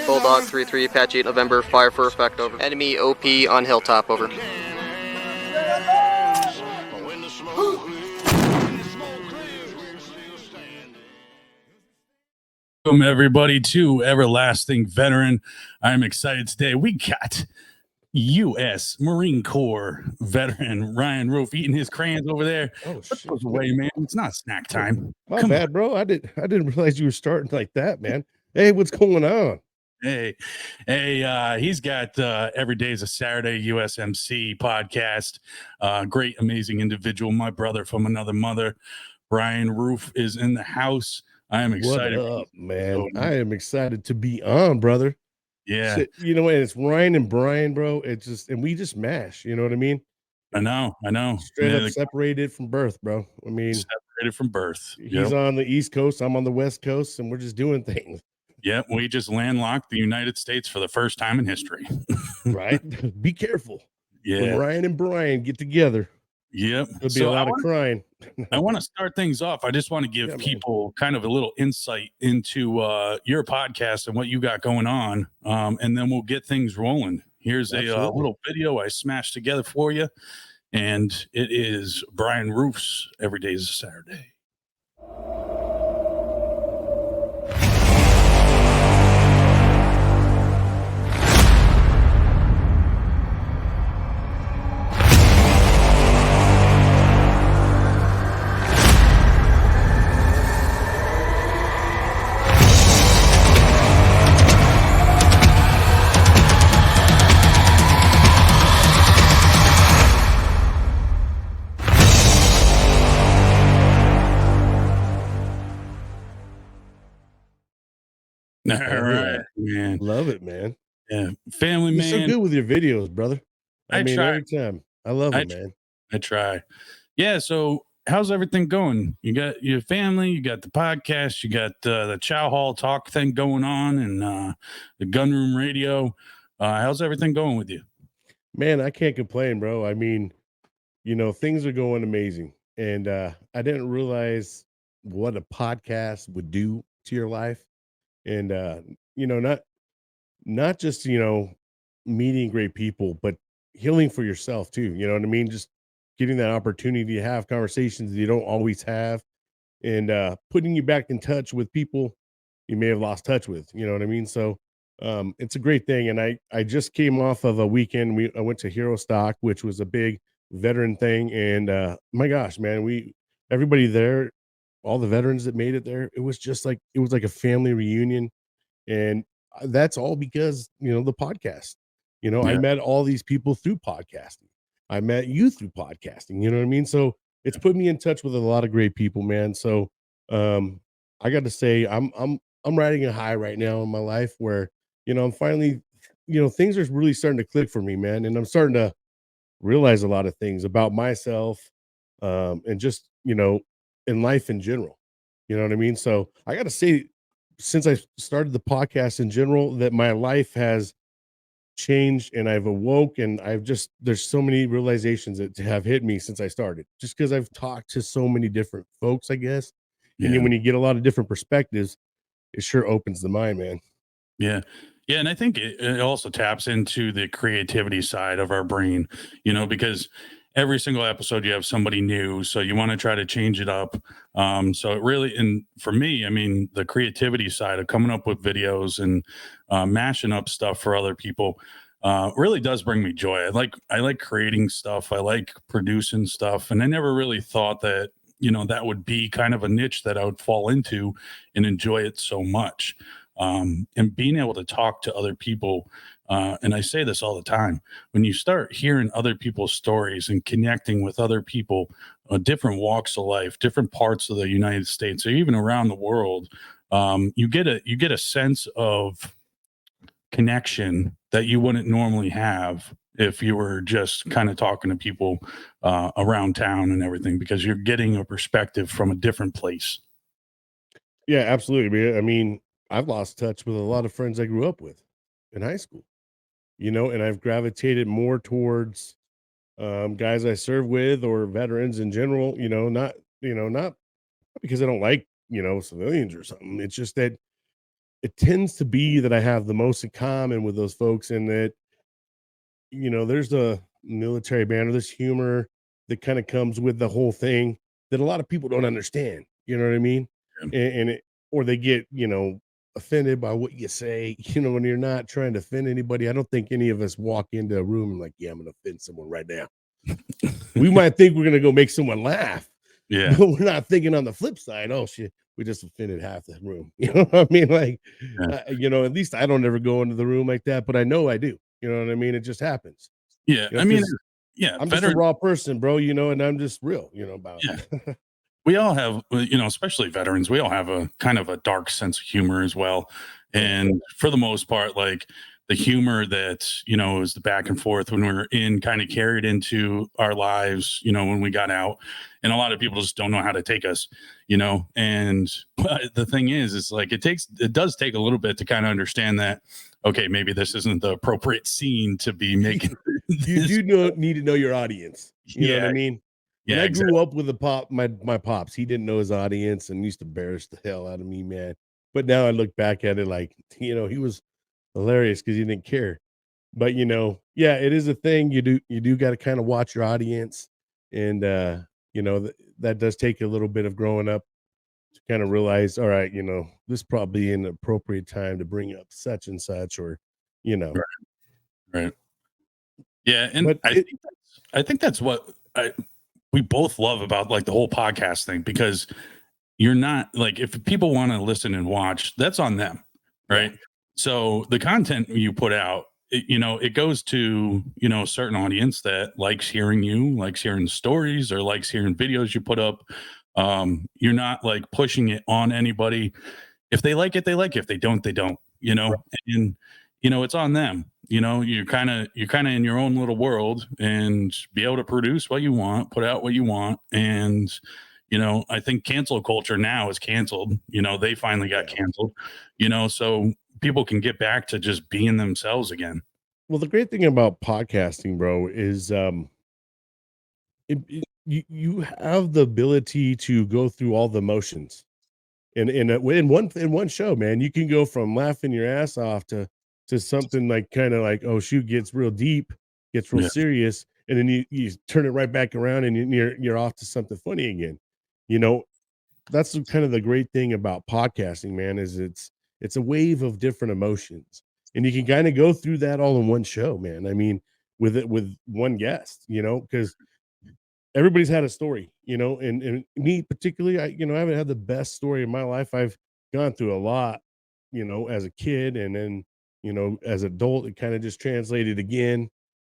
Bulldog 3-3, Apache 8 November, fire for effect, over. Enemy OP on Hilltop, over. Welcome, everybody, to Everlasting Veteran. I'm excited today. We got U.S. Marine Corps veteran Ryan Roof eating his crayons over there. Oh, Put shit. those away, man. It's not snack time. My Come bad, bro. I didn't realize you were starting like that, man. Hey, what's going on? Hey, he's got Every Day is a Saturday USMC podcast. Great, amazing individual. My brother from another mother, Bryan Roof, is in the house. I am excited. What up, man? I am excited to be on, brother. Yeah. Shit, you know, and it's Ryan and Brian, bro. It's just, and we just mash, you know what I mean? I know. Straight up separated from birth, bro. I mean, separated from birth. He's on the East Coast, I'm on the West Coast, and we're just doing things. Yep, we just landlocked the United States for the first time in history. Right? Be careful. Yeah. When Ryan and Brian get together. Yep. There'll be a lot of crying. I want to start things off. I just want to give people kind of a little insight into your podcast and what you got going on. And then we'll get things rolling. Here's a little video I smashed together for you. And it is Bryan Roof's Every Day is a Saturday. All right, man. Love it, man. Yeah, family, man. You're so good with your videos, brother. I mean, try every time. I love it, man. I try. Yeah. So, how's everything going? You got your family, you got the podcast, you got the Chow Hall Talk thing going on, and the Gunroom Radio. How's everything going with you? Man, I can't complain, bro. I mean, you know, things are going amazing, and I didn't realize what a podcast would do to your life. And you know, not just, you know, meeting great people, but healing for yourself too. You know what I mean? Just getting that opportunity to have conversations that you don't always have, and putting you back in touch with people you may have lost touch with. You know what I mean? So it's a great thing. And I just came off of a weekend. I went to Hero Stock, which was a big veteran thing. And my gosh, man, everybody there, all the veterans that made it there, it was like a family reunion. And that's all because, you know, the podcast. You know, I met all these people through podcasting. I met you through podcasting. You know what I mean? So it's put me in touch with a lot of great people, man. So I got to say, I'm riding a high right now in my life where, you know, I'm finally, you know, things are really starting to click for me, man. And I'm starting to realize a lot of things about myself, and just, you know, in life in general. You know what I mean? So I got to say, since I started the podcast in general, that my life has changed, and I've awoke, and there's so many realizations that have hit me since I started, just because I've talked to so many different folks, I guess. And then when you get a lot of different perspectives, it sure opens the mind, man. Yeah. Yeah. And I think it also taps into the creativity side of our brain, you know, because every single episode you have somebody new. So you want to try to change it up. So it really, and for me, I mean, the creativity side of coming up with videos and mashing up stuff for other people really does bring me joy. I like creating stuff. I like producing stuff. And I never really thought that, you know, that would be kind of a niche that I would fall into and enjoy it so much. And being able to talk to other people. And I say this all the time, when you start hearing other people's stories and connecting with other people, different walks of life, different parts of the United States, or even around the world, you get a sense of connection that you wouldn't normally have if you were just kind of talking to people around town and everything, because you're getting a perspective from a different place. Yeah, absolutely. I mean, I've lost touch with a lot of friends I grew up with in high school, you know, and I've gravitated more towards guys I serve with, or veterans in general, you know, not because I don't like, civilians or something. It's just that it tends to be that I have the most in common with those folks, and that, there's the military banner, this humor that kind of comes with the whole thing that a lot of people don't understand. You know what I mean? Yeah. Or they get, offended by what you say, when you're not trying to offend anybody. I don't think any of us walk into a room and like, yeah, I'm going to offend someone right now. We might think we're going to go make someone laugh, Yeah. but we're not thinking on the flip side, oh shit, we just offended half the room. You know what I mean? Like, Yeah. at least I don't ever go into the room like that, but I know I do. You know what I mean? It just happens. Yeah. I mean, 'Cause yeah. I'm just a Veteran. raw person, bro, and I'm just real, about Yeah. it. We all have, especially veterans, we all have a kind of a dark sense of humor as well. Yeah. And for the most part, like the humor that, is the back and forth when we're in kind of carried into our lives, when we got out. And a lot of people just don't know how to take us, and but the thing is like it does take a little bit to kind of understand that, okay, maybe this isn't the appropriate scene to be making. You This. need to know your audience. You know what I Yeah. mean? And Yeah, I exactly. grew up with my pops. He didn't know his audience and used to embarrass the hell out of me, man. But now I look back at it like, he was hilarious because he didn't care. But yeah, it is a thing. You do got to kind of watch your audience, and that does take a little bit of growing up to kind of realize, all right, this probably an appropriate time to bring up such and such, or you know. Right. Right. Yeah, and But I think that's what we both love about like the whole podcast thing, because you're not like, if people want to listen and watch, that's on them, yeah, right? So the content you put out, it goes to a certain audience that likes hearing you, likes hearing stories, or likes hearing videos you put up. You're not like pushing it on anybody. If they like it, they like it. If they don't, they don't. And it's on them. You're kind of in your own little world, and be able to produce what you want, put out what you want. And I think cancel culture now is canceled. They finally got yeah. canceled. So people can get back to just being themselves again. Well, the great thing about podcasting, bro, is you have the ability to go through all the motions in one show, man. You can go from laughing your ass off to something like kind of like, oh shoot, gets real deep, gets real Yeah. serious, and then you turn it right back around and you're off to something funny again. You know, that's kind of the great thing about podcasting, man, is it's a wave of different emotions. And you can kind of go through that all in one show, man. I mean, with one guest, because everybody's had a story, and me particularly, I haven't had the best story in my life. I've gone through a lot, as a kid, and then, as adult, it kind of just translated again.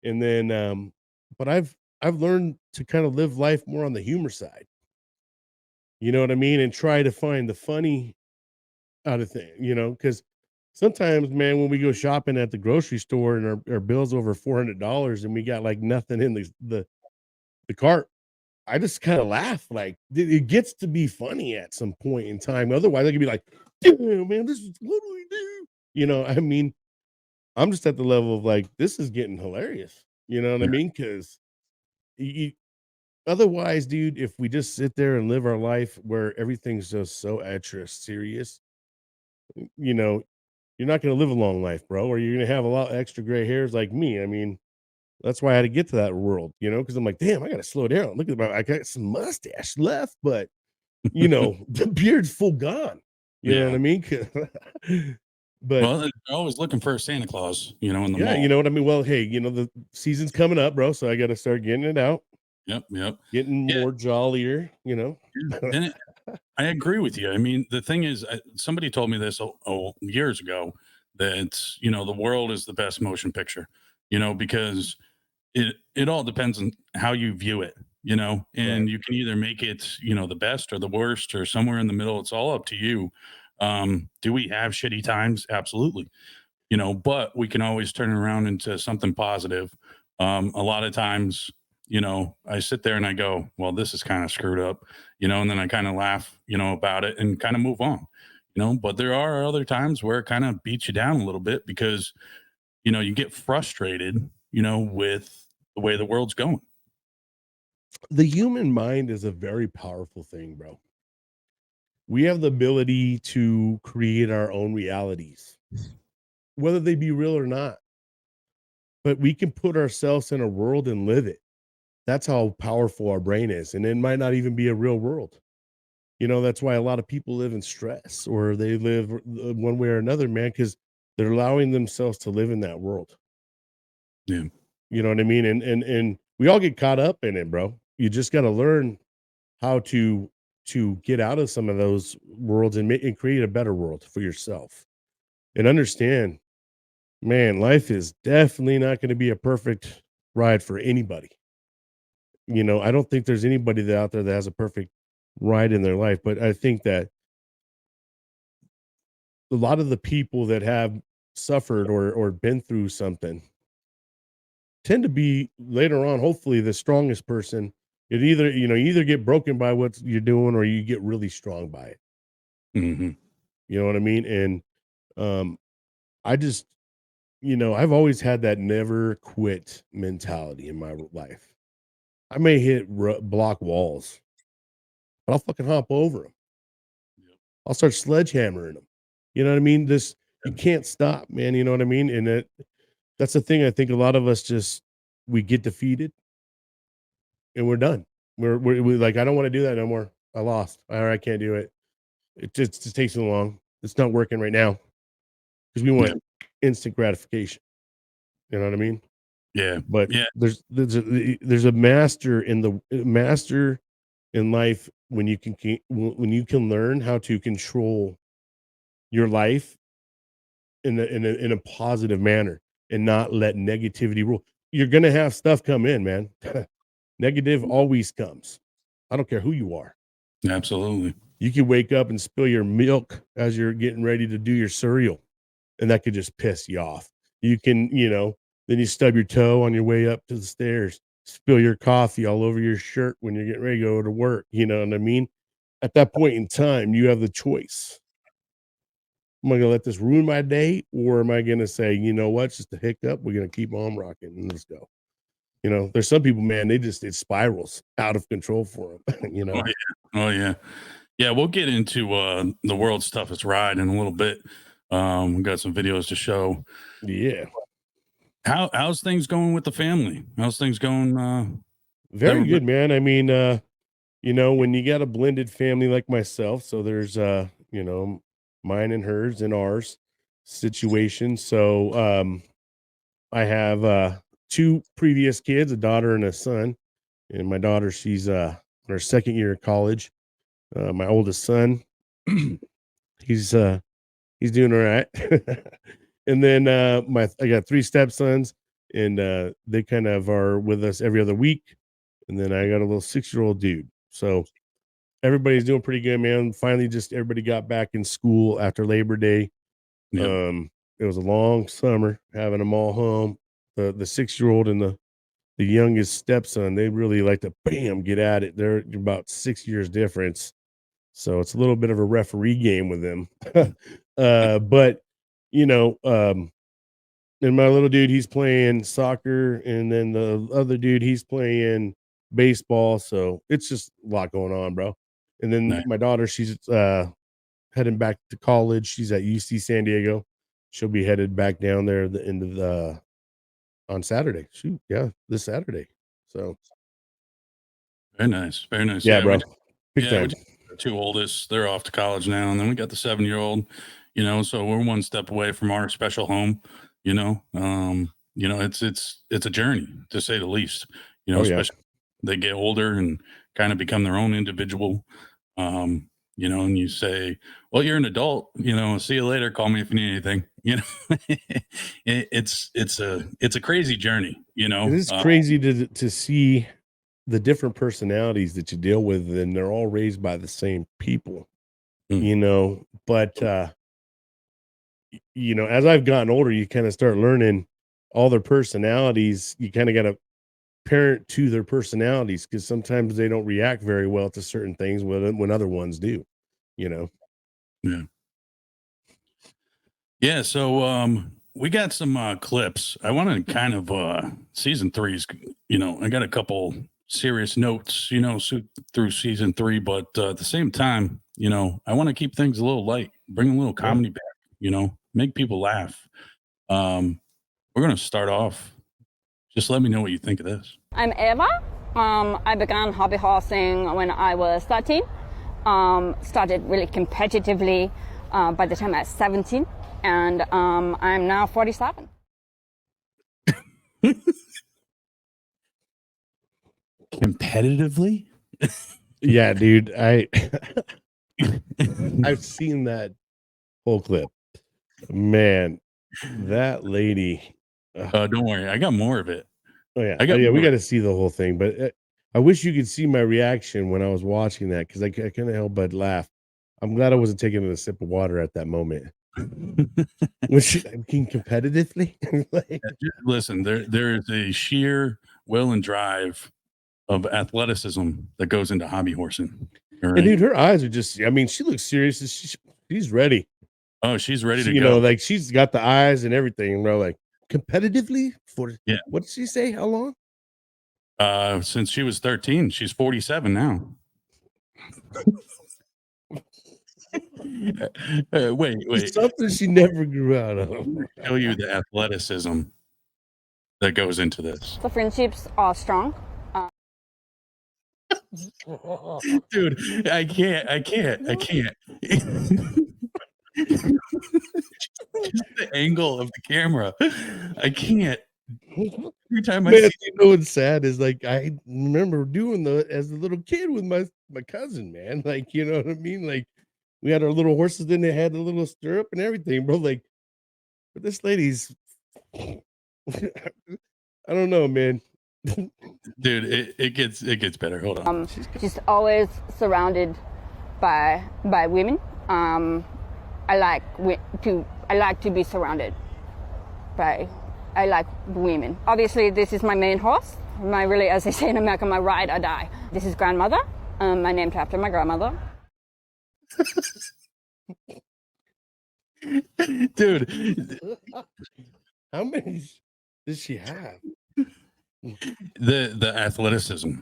And then but I've learned to kind of live life more on the humor side. You know what I mean? And try to find the funny out of things, because sometimes, man, when we go shopping at the grocery store and our bill's over $400 and we got like nothing in the cart, I just kind of laugh. Like it gets to be funny at some point in time. Otherwise, I could be like, damn, man, this is what do we do? I mean, I'm just at the level of like, this is getting hilarious. You know what I Yeah. mean? Because otherwise, dude, if we just sit there and live our life where everything's just so extra serious, you know, you're not going to live a long life, bro, or you're going to have a lot of extra gray hairs like me. I mean, that's why I had to get to that world, because I'm like, damn, I got to slow down. Look at I got some mustache left, but the beard's full gone. You know what Yeah. I mean? But Well, they're always looking for a Santa Claus, in the yeah, you mall. know what I mean? Well, hey, the season's coming up, bro. So I got to start getting it out, Yep. Yep. getting Yeah. more jollier. Yeah. And I agree with you. I mean, the thing is, somebody told me this years ago, that the world is the best motion picture. Because it all depends on how you view it. Right. And you can either make it the best or the worst or somewhere in the middle. It's all up to you. Do we have shitty times? Absolutely. But we can always turn it around into something positive. A lot of times, I sit there and I go, well, this is kind of screwed up, and then I kind of laugh, about it and kind of move on, but there are other times where it kind of beats you down a little bit, because, you get frustrated, with the way the world's going. The human mind is a very powerful thing, bro. We have the ability to create our own realities, whether they be real or not. But we can put ourselves in a world and live it. That's how powerful our brain is. And it might not even be a real world. That's why a lot of people live in stress or they live one way or another, man, because they're allowing themselves to live in that world. Yeah. You know what I mean? And we all get caught up in it, bro. You just got to learn how to get out of some of those worlds and create a better world for yourself. And understand, man, life is definitely not going to be a perfect ride for anybody. I don't think there's anybody that out there that has a perfect ride in their life, but I think that a lot of the people that have suffered or been through something tend to be later on, hopefully, the strongest person. You either get broken by what you're doing or you get really strong by it. Mm-hmm. You know what I mean? And I just, I've always had that never quit mentality in my life. I may hit block walls, but I'll fucking hop over them. Yep. I'll start sledgehammering them. You know what I mean? You Yep. can't stop, man. You know what I mean? And that's the thing. I think a lot of us we get defeated and we're done. We like, I don't want to do that no more. I lost. I can't do it. It just takes too long. It's not working right now because we want Yeah. instant gratification. You know what I mean? Yeah. But Yeah. there's a master in life when you can learn how to control your life in a positive manner and not let negativity rule. You're gonna have stuff come in, man. Negative always comes. I don't care who you are. Absolutely. You can wake up and spill your milk as you're getting ready to do your cereal, and that could just piss you off. You can, then you stub your toe on your way up to the stairs, spill your coffee all over your shirt when you're getting ready to go to work. You know what I mean? At that point in time, you have the choice. Am I going to let this ruin my day, or am I going to say, you know what, it's just a hiccup. We're going to keep on rocking and let's go. There's some people, man, it spirals out of control for them. Oh yeah. Oh yeah. Yeah. We'll get into the world's toughest ride in a little bit. We got some videos to show. Yeah. How's things going with the family? How's things going? Very good, man. I mean, when you got a blended family like myself, so there's mine and hers and ours situation. So I have two previous kids, a daughter and a son. And my daughter, she's in her second year of college. My oldest son, he's he's doing all right. And then I got three stepsons, and they kind of are with us every other week. And then I got a little 6-year-old dude. So everybody's doing pretty good, man. Finally, just everybody got back in school after Labor Day. Yep. It was a long summer having them all home. The 6-year-old and the youngest stepson, they really like to get at it. They're about 6 years difference. So it's a little bit of a referee game with them. But you know, and my little dude, he's playing soccer, and then the other dude, he's playing baseball. So it's just a lot going on, bro. And then Nice. my daughter, she's heading back to college. She's at UC San Diego. She'll be headed back down there at the end of the on Saturday. Shoot, yeah, this Saturday. So Very nice. Very nice. yeah, Yeah. bro, big We time. just our two oldest, they're off to college now. And then we got the 7-year-old, so we're one step away from our special home, it's a journey to say the least, Oh yeah, especially they get older and kind of become their own individual. And you say, well, you're an adult, see you later. Call me if you need anything, it's a crazy journey, it is crazy to see the different personalities that you deal with, and they're all raised by the same people, Mm. But as I've gotten older, you kind of start learning all their personalities. You kind of got to parent to their personalities because sometimes they don't react very well to certain things when other ones do, you know. Yeah. Yeah, so we got some clips. I want to kind of season three's, I got a couple serious notes, through season three, but at the same time, you know, I want to keep things a little light, bring a little comedy back, you know, make people laugh. We're going to start off. Just let me know what you think of this. I'm Eva. I began hobby horsing when I was 13. Started really competitively by the time I was 17, and I'm now 47. Competitively? Yeah, dude. I've seen that whole clip. Man, that lady. Don't worry, I got more of it. Oh yeah, I got we more. got to see the whole thing. But I wish you could see my reaction when I was watching that, because I couldn't help but laugh. I'm glad I wasn't taking a sip of water at that moment. Was she being competitively? Like, Listen, there is a sheer will and drive of athleticism that goes into hobby horsing. All and right? dude, her eyes are just. I mean, she looks serious. She's ready. Oh, she's ready to You go. know, like she's got the eyes and everything, bro. Like competitively for what did she say? How long? Since she was 13, she's 47 now. Wait. It's something she never grew out of. Show you the athleticism that goes into this. The friendships are strong. Dude, I can't. Just the angle of the camera. I can't. Every time I Man, see, you know what's sad is, like, I remember doing that as a little kid with my cousin, man. Like, you know what I mean? Like, we had our little horses, then they had a little stirrup and everything, bro. Like, but this lady's, I don't know, man. dude, it gets better. Hold on. She's always surrounded by women. I like to be surrounded by. I like women. Obviously, this is my main horse. Really, as they say in America, my ride or die. This is grandmother. I named her after my grandmother. Dude, How many does she have? the athleticism.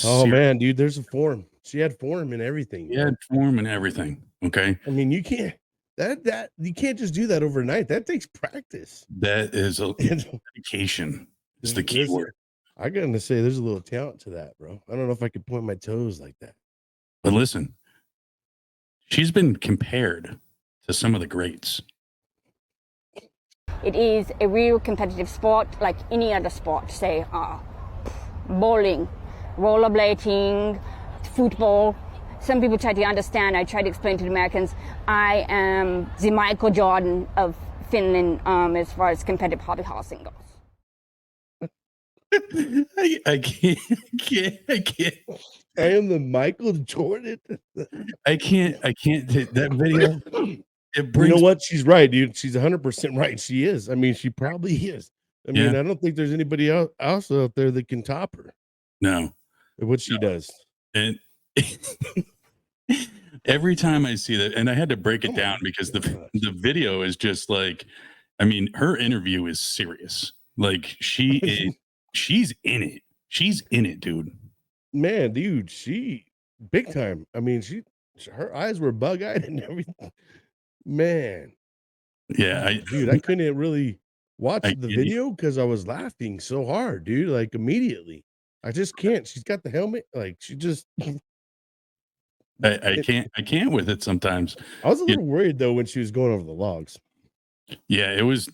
Oh man, dude, there's a form. She had form and everything. Yeah, form and everything. Okay. I mean, you can't that you can't just do that overnight. That takes practice. That is a dedication. Is the key word. I gotta say, there's a little talent to that, bro. I don't know if I could point my toes like that. But listen, she's been compared to some of the greats. It is a real competitive sport, like any other sport. Say, bowling, rollerblading, football. Some people try to understand. I try to explain to the Americans, I am the Michael Jordan of Finland as far as competitive hobby horsing goes. I can't. I am the Michael Jordan. I can't. That video. You know what? She's right, dude. She's 100% right. She is. I mean, she probably is. I mean, I don't think there's anybody else out there that can top her. No. What she does. And every time I see that, and I had to break it down because the video is just like, I mean, her interview is serious. Like she's in it. She's in it, dude. Man, dude, she big time. I mean, her eyes were bug-eyed and everything. Man. Yeah, I couldn't really watch the video because I was laughing so hard, dude. Like immediately. I just can't. She's got the helmet. Like she just I can't with it sometimes. I was a little worried though when she was going over the logs. Yeah, it was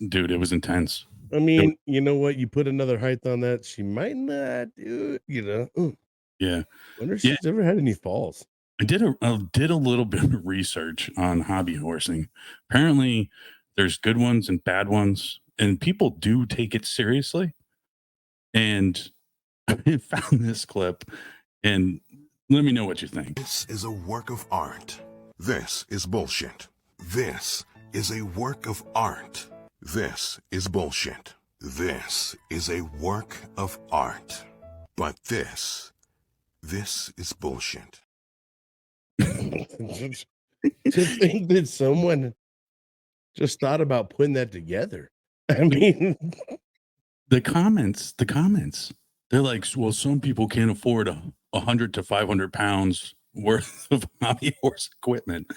intense. I mean, you know what? You put another height on that, she might not do it, you know. Yeah. Wonder if she's ever had any falls. I did a little bit of research on hobby horsing. Apparently there's good ones and bad ones, and people do take it seriously. And I found this clip, and let me know what you think. This is a work of art. This is bullshit. This is a work of art. This is bullshit. This is a work of art. But this is bullshit. To think that someone just thought about putting that together. I mean, the comments, they're like, well, some people can't afford 100 to 500 pounds worth of hobby horse equipment.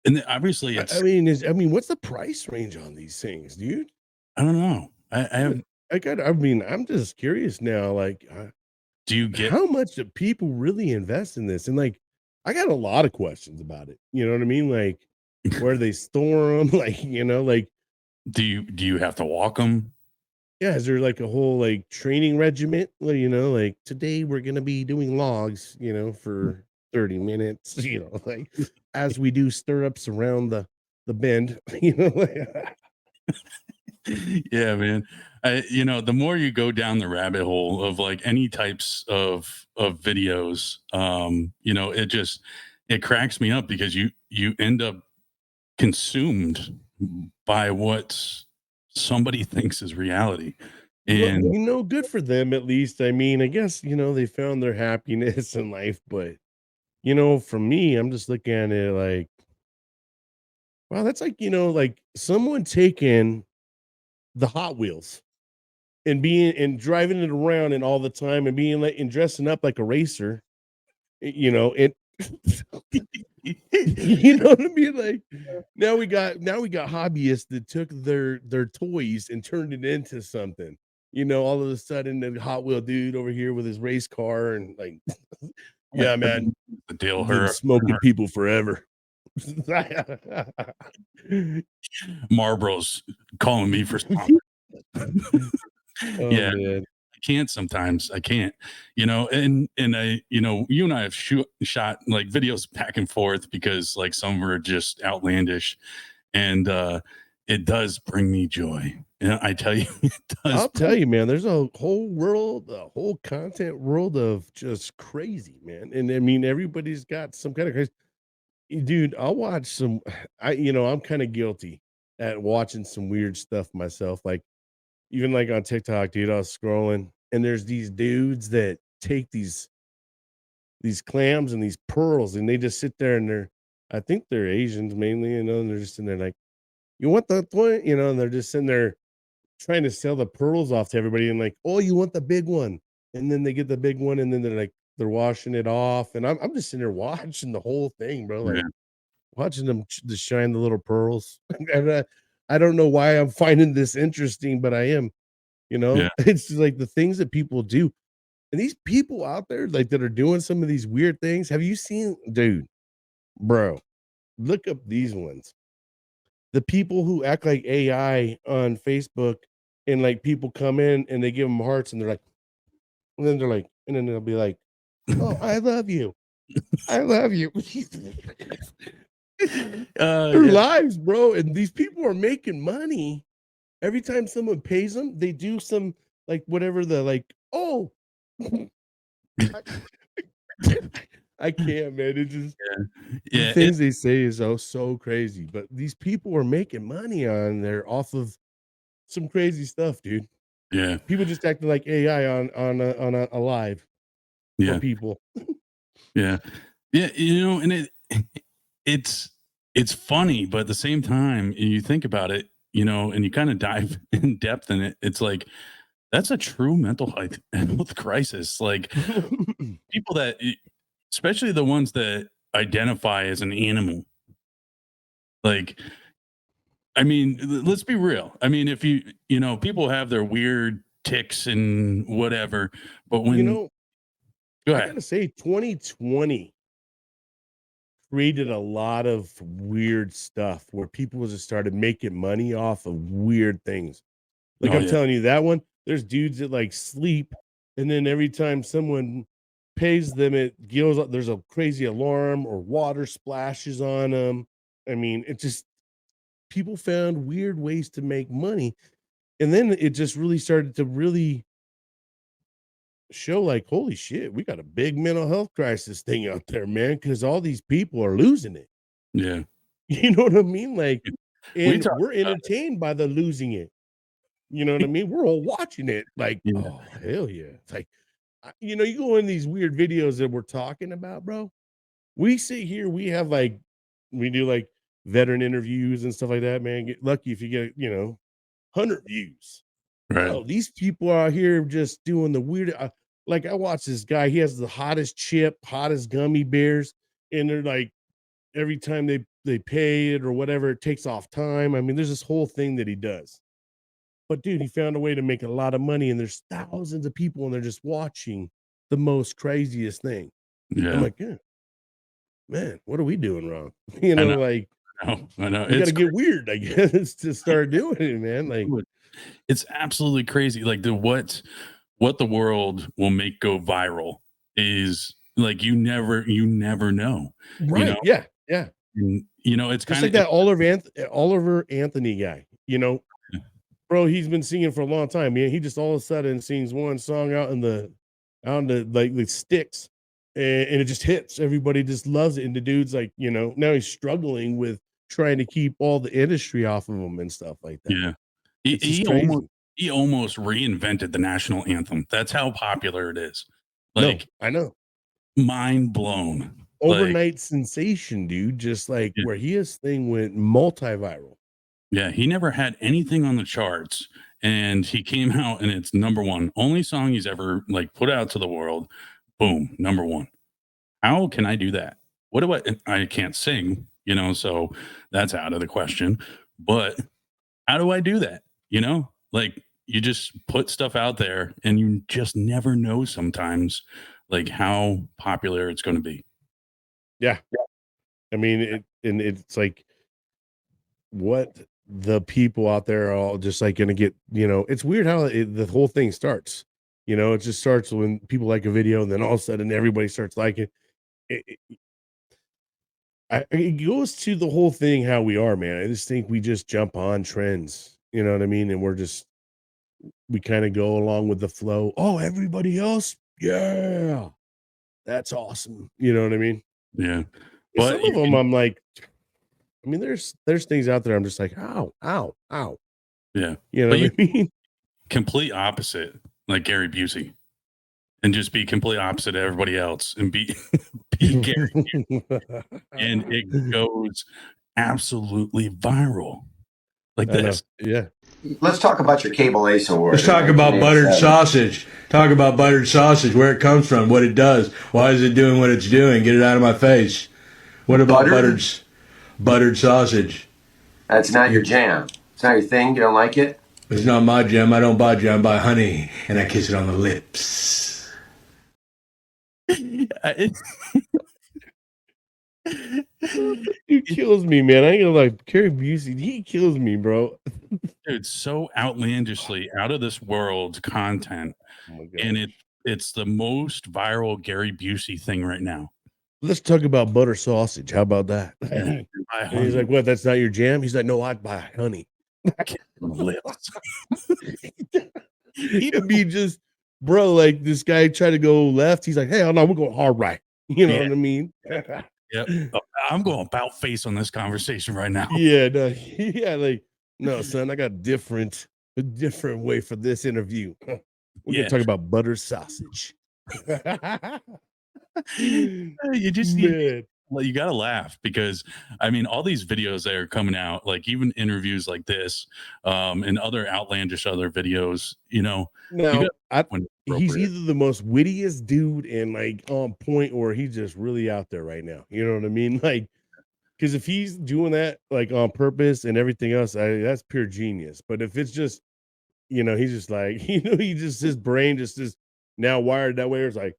And then obviously it's, I mean, what's the price range on these things, dude? I don't know. I have, I'm just curious now, like, do you get, how much do people really invest in this? And like, I got a lot of questions about it. You know what I mean? Like, where they store them, like, like, do you have to walk them? yeah, is there like a whole like training regiment? Well, like today we're gonna be doing logs, for 30 minutes, like as we do stirrups around the bend, like, Yeah, man. The more you go down the rabbit hole of like any types of videos, it cracks me up because you end up consumed by what somebody thinks is reality. well, And good for them at least. I mean, I guess, they found their happiness in life, but for me, I'm just looking at it like, wow, that's like, like someone taking the Hot Wheels and being and driving it around and all the time and being like and dressing up like a racer, it you know what I mean? Like now we got hobbyists that took their toys and turned it into something. All of a sudden the Hot Wheel dude over here with his race car and like, yeah, man, the Dale been her smoking people forever. Marlboro's calling me for Oh yeah. man. I can't sometimes. I can't, and I, you and I have shot like videos back and forth because like some are just outlandish, and it does bring me joy. And I tell you, it does. I'll tell you, man, there's a whole world, a whole content world of just crazy, man. And I mean, everybody's got some kind of crazy. Dude, I'll watch some. I'm kind of guilty at watching some weird stuff myself. Like, even like on TikTok, dude, I was scrolling and there's these dudes that take these clams and these pearls and they just sit there and I think they're Asians mainly, and they're just sitting there like, you want the toy, and they're just sitting there trying to sell the pearls off to everybody and like, oh, you want the big one. And then they get the big one and then they're washing it off. And I'm just sitting there watching the whole thing, bro. Like Yeah, watching them shine the little pearls. And I don't know why I'm finding this interesting, but I am, yeah, it's just like the things that people do. And these people out there like that are doing some of these weird things. Have you seen, dude, bro, look up these ones. The people who act like AI on Facebook and like people come in and they give them hearts and they're like, and then they're like, and then they'll be like, oh, I love you. I love you. Their yeah, lives, bro. And these people are making money. Every time someone pays them, they do some like whatever the like, oh, I, I can't, man. It just the yeah, things they say is so crazy. But these people are making money on there off of some crazy stuff, dude. yeah, People just acting like AI on a live for yeah, people. yeah, yeah. And it's it's funny, but at the same time, you think about it, and you kind of dive in depth in it. It's like that's a true mental health crisis. Like people that, especially the ones that identify as an animal. Like, I mean, let's be real. I mean, if people have their weird ticks and whatever, but You when, know, go I ahead. gotta say, 2020 created a lot of weird stuff where people just started making money off of weird things. Like Oh I'm yeah, telling you, that one, there's dudes that like sleep, and then every time someone pays them, it goes up, there's a crazy alarm or water splashes on them. I mean, it just people found weird ways to make money. And then it just really started to really show like, holy shit, we got a big mental health crisis thing out there, man, because all these people are losing it. yeah. You know what I mean? Like, We and talked we're about entertained by the losing it. You know what I it. mean? We're all watching it, like, Yeah, oh hell yeah. It's like, you go in these weird videos that we're talking about, bro. We sit here, we do like veteran interviews and stuff like that, man. Get lucky if you get, 100 views. right. Bro, these people are out here just doing the weird. like I watch this guy, he has the hottest chip, hottest gummy bears, and they're like every time they pay it or whatever, it takes off time. I mean, there's this whole thing that he does. But dude, he found a way to make a lot of money, and there's thousands of people, and they're just watching the most craziest thing. Yeah. I'm like, yeah, man, what are we doing wrong? I know. Like I know. we got It's to get weird, I guess, to start doing it, man. Like, it's absolutely crazy. Like what the world will make go viral is like you never know. You know, right? Yeah, yeah. and, it's Just kind like of that Oliver Anthony guy. Bro, he's been singing for a long time. Man, he just all of a sudden sings one song out in the like the sticks, and it just hits. Everybody just loves it. And the dude's like, now he's struggling with trying to keep all the industry off of him and stuff like that. yeah. It's just He crazy. almost reinvented the national anthem. That's how popular it is. No, Like I know. mind blown. Like, Overnight sensation, dude. Just like yeah, where his thing went multi-viral. yeah, he never had anything on the charts, and he came out and it's number one. Only song he's ever like put out to the world. Boom, number one. How can I do that? What do I can't sing, so that's out of the question. But how do I do that? Like you just put stuff out there and you just never know sometimes like how popular it's going to be. Yeah. I mean, it's like what the people out there are all just like going to get, it's weird how the whole thing starts. It just starts when people like a video, and then all of a sudden everybody starts liking it. It goes to the whole thing how we are, man. I just think we just jump on trends, you know what I mean? And we kind of go along with the flow. Oh, everybody else, yeah, that's awesome. You know what I mean? Yeah. And But some of them, I'm like, I mean, there's things out there I'm just like, ow, ow, ow. yeah. You know But what I mean? complete opposite, like Gary Busey, and just be complete opposite of everybody else and be Gary. And it goes absolutely viral. Like I know. this. Yeah. Let's talk about your Cable Ace Award. Let's talk about buttered sausage. Talk about buttered sausage, where it comes from, what it does, why is it doing what it's doing. Get it out of my face. What about buttered sausage? That's not your jam. It's not your thing. You don't like it? It's not my jam. I don't buy jam. I buy honey, and I kiss it on the lips. He kills me, man. I ain't gonna like Gary Busey. He kills me, bro. Dude, so outlandishly out of this world content. Oh my God. And it's the most viral Gary Busey thing right now. Let's talk about butter sausage. How about that? Yeah. And he's like, "What? That's not your jam?" He's like, "No, I'd buy honey." Lips. It'd be just, bro. Like this guy tried to go left. He's like, "Hey, no, we're going hard right." You know what I mean? Yep. I'm going about face on this conversation right now. Yeah, no, yeah, like no, son. I got a different way for this interview. We're gonna talk about butter sausage. You just Man. you gotta laugh because I mean all these videos that are coming out, like even interviews like this, and other outlandish other videos, Now when he's appropriate. either the most wittiest dude and like on point, or he's just really out there right now. You know what I mean? Like, because if he's doing that like on purpose and everything else, that's pure genius. But if it's just, he's just like, he just his brain just is now wired that way. It's like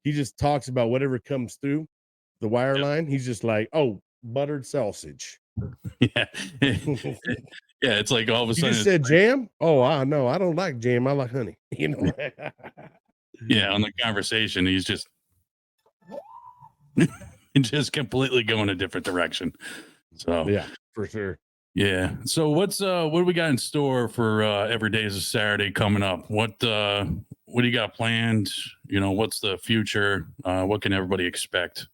he just talks about whatever comes through the wire line. He's just like, oh, buttered sausage. Yeah. Yeah, it's like all of a You sudden just said jam? Oh, I know. I don't like jam. I like honey. yeah, on the conversation, he's just just completely going a different direction. So yeah, for sure. yeah. So what do we got in store for every day is a Saturday coming up? What do you got planned? What's the future? What can everybody expect?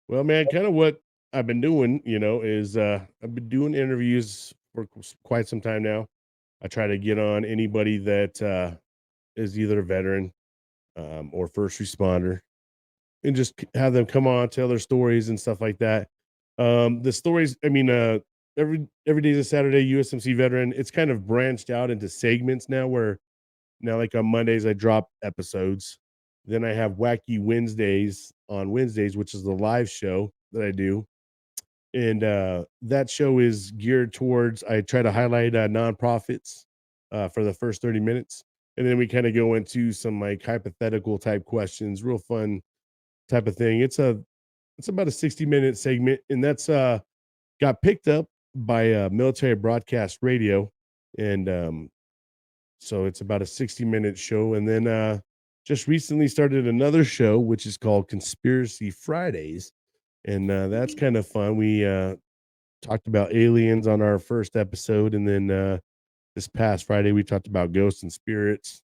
Well, man, kind of what I've been doing, is I've been doing interviews for quite some time now. I try to get on anybody that is either a veteran or first responder, and just have them come on, tell their stories and stuff like that. The stories, I mean, every day is a Saturday, USMC veteran. It's kind of branched out into segments now, where now like on Mondays I drop episodes, Then I have Wacky Wednesdays on Wednesdays, which is the live show that I do. And that show is geared towards, I try to highlight nonprofits for the first 30 minutes. And then we kind of go into some like hypothetical type questions, real fun type of thing. It's about a 60-minute segment, and that's got picked up by military broadcast radio. And so it's about a 60-minute show. And then just recently started another show, which is called Conspiracy Fridays. And that's kind of fun. We talked about aliens on our first episode. And then this past Friday, we talked about ghosts and spirits.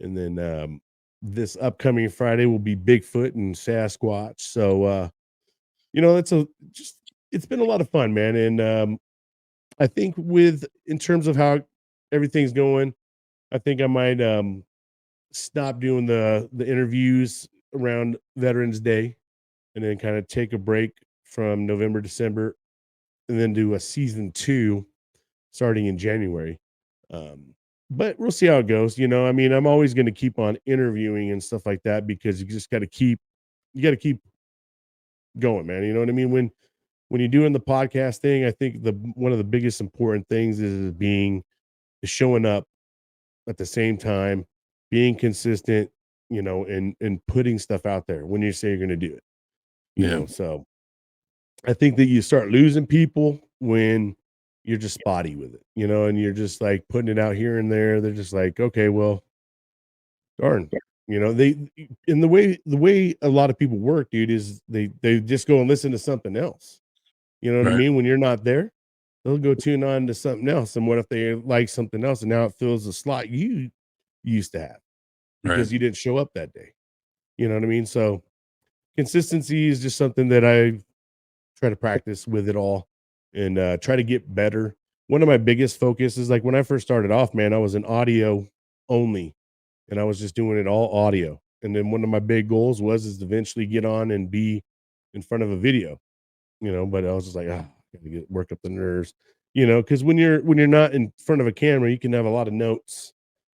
And then this upcoming Friday will be Bigfoot and Sasquatch. So, it's been a lot of fun, man. And I think in terms of how everything's going, I think I might stop doing the interviews around Veterans Day, and then kind of take a break from November, December, and then do a season 2 starting in January. But we'll see how it goes. I mean, I'm always going to keep on interviewing and stuff like that, because you got to keep going, man. You know what I mean? When you're doing the podcast thing, I think one of the biggest important things is showing up at the same time, being consistent, and putting stuff out there when you say you're going to do it. So I think that you start losing people when you're just spotty with it, and you're just like putting it out here and there. They're just like, okay, well, darn, the way a lot of people work, dude, is they just go and listen to something else. You know what I Right. mean? When you're not there, they'll go tune on to something else. And what if they like something else and now it fills the slot you used to have because Right. you didn't show up that day? You know what I mean? So consistency is just something that I try to practice with it all, and try to get better. One of my biggest focuses, like when I first started off, man, I was an audio only, and I was just doing it all audio. And then one of my big goals is to eventually get on and be in front of a video, but I was just like, gotta work up the nerves, because when you're not in front of a camera, you can have a lot of notes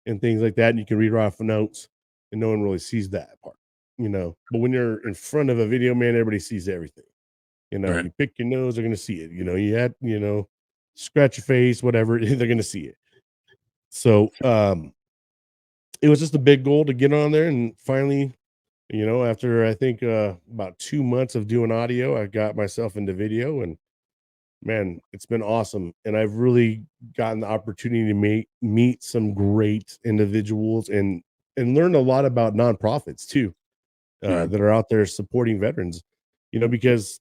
and things like that, and you can read off notes, and no one really sees that part, But when you're in front of a video, man, everybody sees everything. Right. You pick your nose, they're gonna see it. You had, scratch your face, whatever, they're gonna see it. So it was just a big goal to get on there, and finally, after I think about 2 months of doing audio, I got myself into video, and man, it's been awesome. And I've really gotten the opportunity to meet some great individuals, and learn a lot about nonprofits too, Right. that are out there supporting veterans. Because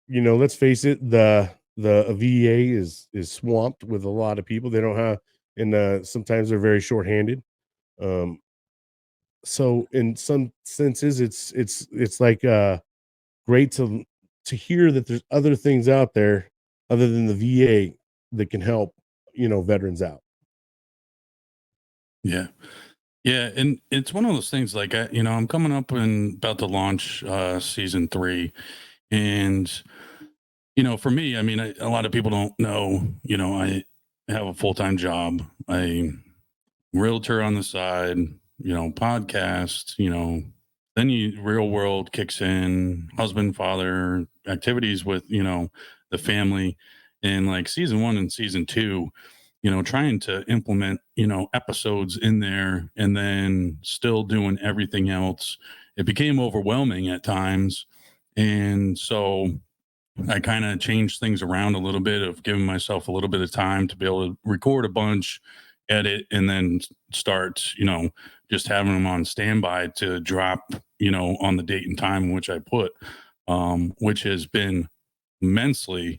let's face it, the VA is swamped with a lot of people. They don't have, and sometimes they're very shorthanded. Um, so in some senses, it's like great to hear that there's other things out there other than the VA that can help, veterans out. Yeah. Yeah. And it's one of those things like, I'm coming up and about to launch season 3. And, for me, I mean, a lot of people don't know, I have a full-time job. I realtor on the side, podcast, then real world kicks in, husband, father, activities with, the family. And like season 1 and season 2, trying to implement, episodes in there and then still doing everything else. It became overwhelming at times. And so I kind of changed things around a little bit, of giving myself a little bit of time to be able to record a bunch, edit, and then start, just having them on standby to drop, on the date and time in which I put, which has been immensely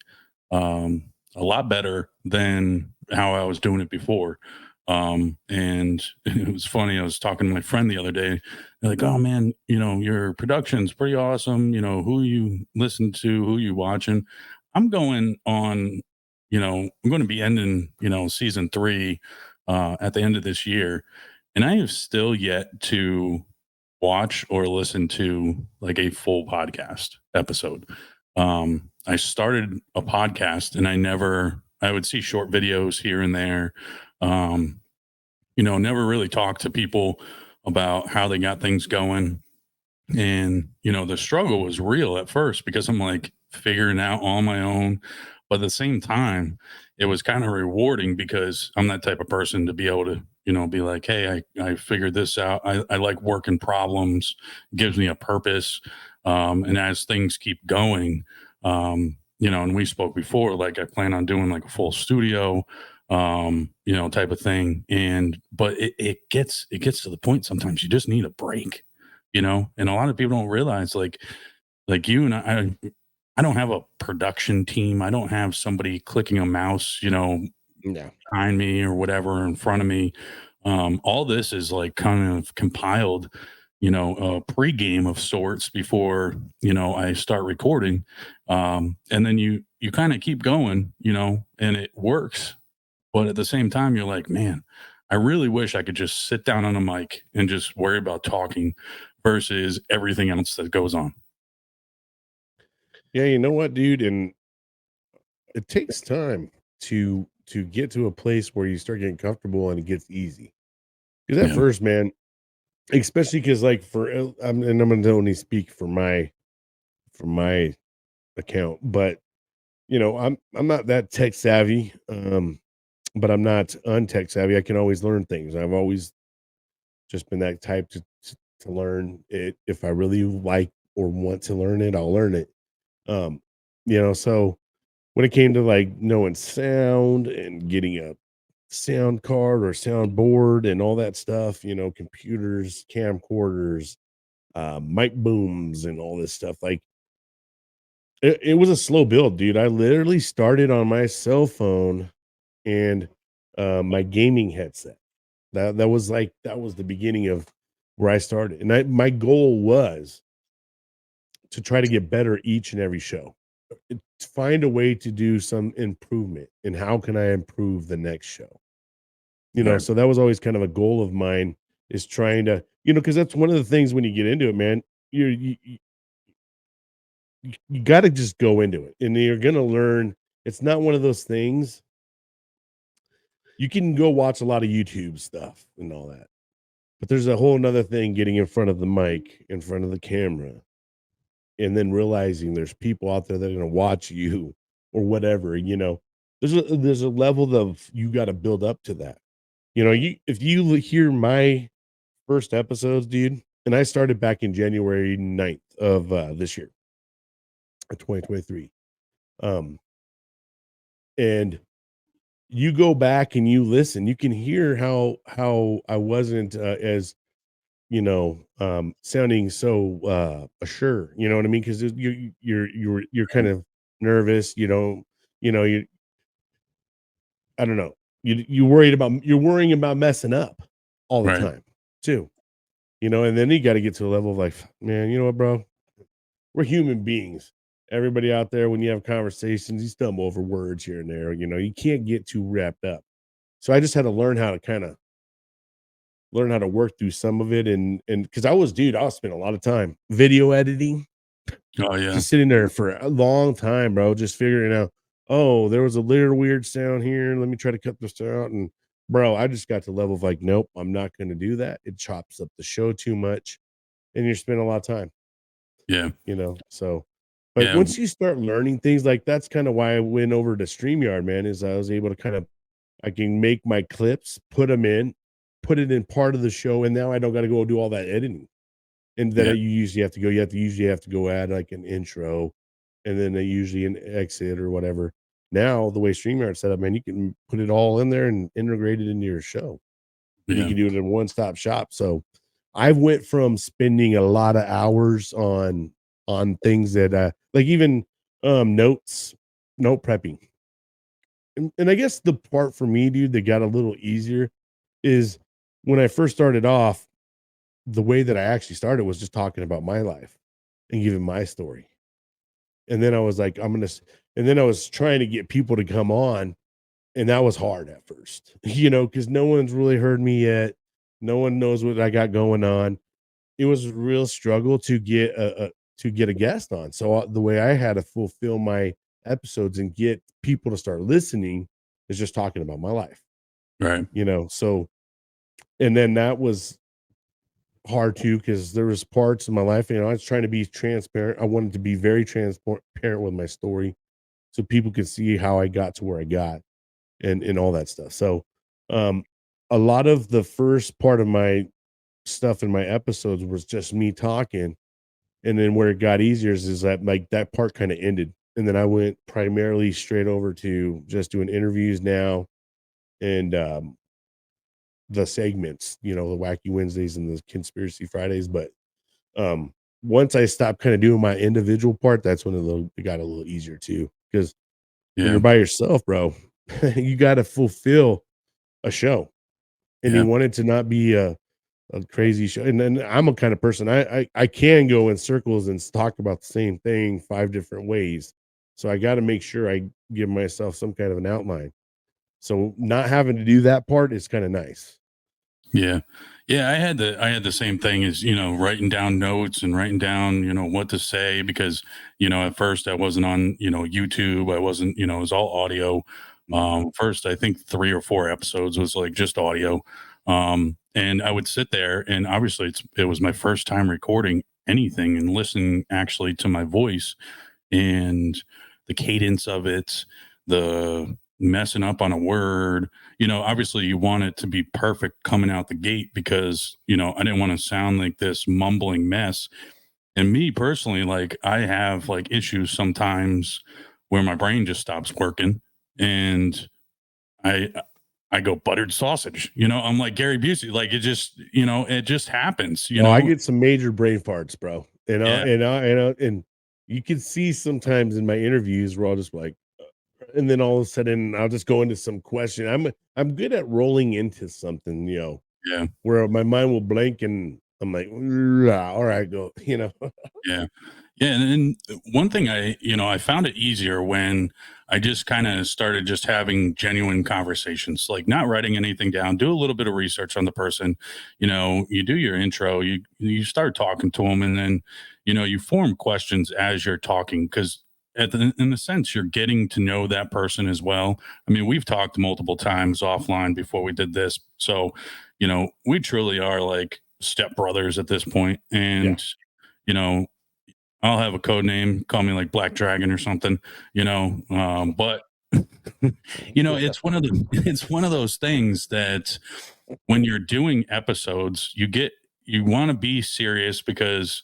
a lot better than how I was doing it before. And it was funny. I was talking to my friend the other day. They're like, "Oh man, your production's pretty awesome. Who you listen to, who you watching." I'm going on, I'm going to be ending, season 3 at the end of this year. And I have still yet to watch or listen to like a full podcast episode. I started a podcast and I would see short videos here and there. Never really talked to people about how they got things going. And, you know, the struggle was real at first because I'm like figuring out on my own. But at the same time, it was kind of rewarding because I'm that type of person to be able to, you know, be like, hey, I figured this out. I like working problems, gives me a purpose. And as things keep going, you know, and we spoke before, like I plan on doing like a full studio, you know, type of thing. And, but it gets to the point sometimes you just need a break, you know, and a lot of people don't realize like you and I don't have a production team. I don't have somebody clicking a mouse, you know, Yeah. behind me or whatever in front of me. All this is like kind of compiled, you know, a pregame of sorts before, you know, I start recording. And then you kind of keep going, you know, and it works. But at the same time, you're like, man, I really wish I could just sit down on a mic and just worry about talking versus everything else that goes on. Yeah, you know what, dude? And it takes time to get to a place where you start getting comfortable and it gets easy. Because at Yeah. first, man, especially because like and I'm gonna only speak for my account, but you know, I'm not that tech savvy, but I'm not untech savvy. I can always learn things. I've always just been that type to learn it. If I really like or want to learn it, I'll learn it. Um, you know, so when it came to like knowing sound and getting a sound card or sound board and all that stuff, you know, computers, camcorders, mic booms, and all this stuff, like it was a slow build, dude. I literally started on my cell phone and my gaming headset. That was the beginning of where I started. And my goal was to try to get better each and every show. Find a way to do some improvement. And how can I improve the next show? You know, Right. so that was always kind of a goal of mine, is trying to, you know, because that's one of the things when you get into it, man, you got to just go into it and you're going to learn. It's not one of those things. You can go watch a lot of YouTube stuff and all that, but there's a whole nother thing getting in front of the mic, in front of the camera, and then realizing there's people out there that are going to watch you or whatever, you know. There's a level of, you got to build up to that. You know, if you hear my first episodes, dude, and I started back in January 9th of this year, 2023. Um, and you go back and you listen, you can hear how I wasn't as, you know, sounding so assured, you know what I mean? Because you're kind of nervous, you know, I don't know. You're worrying about messing up all the Right. time too. You know, and then you got to get to a level of like, man, you know what, bro? We're human beings. Everybody out there, when you have conversations, you stumble over words here and there. You know, you can't get too wrapped up. So I just had to learn how to work through some of it, and because I was spending a lot of time video editing, Oh yeah. just sitting there for a long time, bro, just figuring out, oh, there was a little weird sound here. Let me try to cut this out. And bro, I just got to the level of like, nope, I'm not going to do that. It chops up the show too much, and you're spending a lot of time, Yeah. you know. So, but Yeah. once you start learning things, like that's kind of why I went over to StreamYard, man, is I was able to I can make my clips, put it in part of the show, and now I don't got to go do all that editing. And then Yeah. you usually have to go. Usually have to go add like an intro, and then they usually an exit or whatever. Now the way StreamYard's set up, man, you can put it all in there and integrate it into your show, and you Yeah. can do it in one stop shop. So I went from spending a lot of hours on things that like even note prepping. And I guess the part for me, dude, that got a little easier is when I first started off, the way that I actually started was just talking about my life and giving my story. And then I was like, and then I was trying to get people to come on, and that was hard at first, you know, because no one's really heard me yet. No one knows what I got going on. It was a real struggle to get a guest on. So the way I had to fulfill my episodes and get people to start listening is just talking about my life, Right. you know. So, and then that was hard too, because there was parts of my life, I was trying to be transparent. I wanted to be very transparent with my story so people could see how I got to where I got and all that stuff. So, um, a lot of the first part of my stuff in my episodes was just me talking, and then where it got easier is that like that part kind of ended, and then I went primarily straight over to just doing interviews now, and the segments, the Wacky Wednesdays and the Conspiracy Fridays. But um, once I stopped kind of doing my individual part, that's when it got a little easier too. Because when Yeah. you're by yourself, bro, you got to fulfill a show, and Yeah. you want it to not be a crazy show. And then I'm a kind of person, I can go in circles and talk about the same thing 5 different ways. So I got to make sure I give myself some kind of an outline. So not having to do that part is kind of nice. Yeah. Yeah. I had the same thing as, writing down notes and writing down, what to say, because, at first I wasn't on, YouTube. I wasn't, it was all audio. First, I think 3 or 4 episodes was like just audio. And I would sit there, and obviously it was my first time recording anything and listening actually to my voice and the cadence of it, the messing up on a word. Obviously you want it to be perfect coming out the gate, because, I didn't want to sound like this mumbling mess. And me personally, like, I have like issues sometimes where my brain just stops working, and I I go buttered sausage. I'm like Gary Busey. Like, it just happens, Oh, I get some major brain farts, bro. Yeah. And you can see sometimes in my interviews where I'll just like, and then all of a sudden I'll just go into some question. I'm good at rolling into something, Yeah. where my mind will blank and I'm like, "Ah, all right, go," Yeah. Yeah. And then one thing I found it easier when I just kind of started just having genuine conversations, like not writing anything down, do a little bit of research on the person. You do your intro, you start talking to them, and then, you form questions as you're talking, because in the sense you're getting to know that person as well. I mean, we've talked multiple times offline before we did this. So, we truly are like step brothers at this point. Yeah. And, you know, I'll have a code name, call me like Black Dragon or something, but it's one of it's one of those things that when you're doing episodes, you want to be serious, because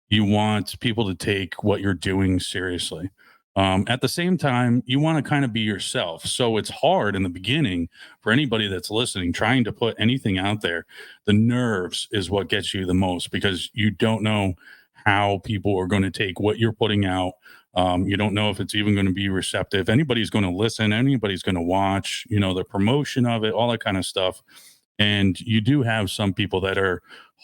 you want people to take what you're doing seriously. At the same time, you want to kind of be yourself. So it's hard in the beginning for anybody that's listening, trying to put anything out there. The nerves is what gets you the most, because you don't know how people are going to take what you're putting out. You don't know if it's even going to be receptive. Anybody's going to listen, anybody's going to watch, the promotion of it, all that kind of stuff. And you do have some people that are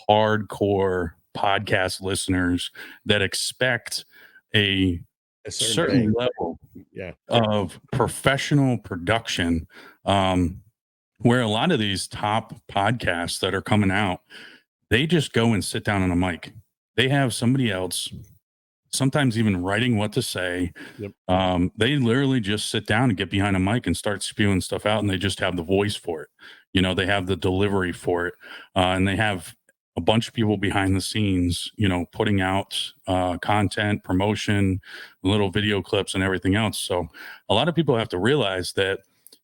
hardcore podcast listeners that expect a A certain thing. level Yeah. of professional production, where a lot of these top podcasts that are coming out, they just go and sit down on a mic. They have somebody else, sometimes even writing what to say. Yep. They literally just sit down and get behind a mic and start spewing stuff out, and they just have the voice for it. They have the delivery for it, and they have a bunch of people behind the scenes, putting out content, promotion, little video clips, and everything else. So a lot of people have to realize that,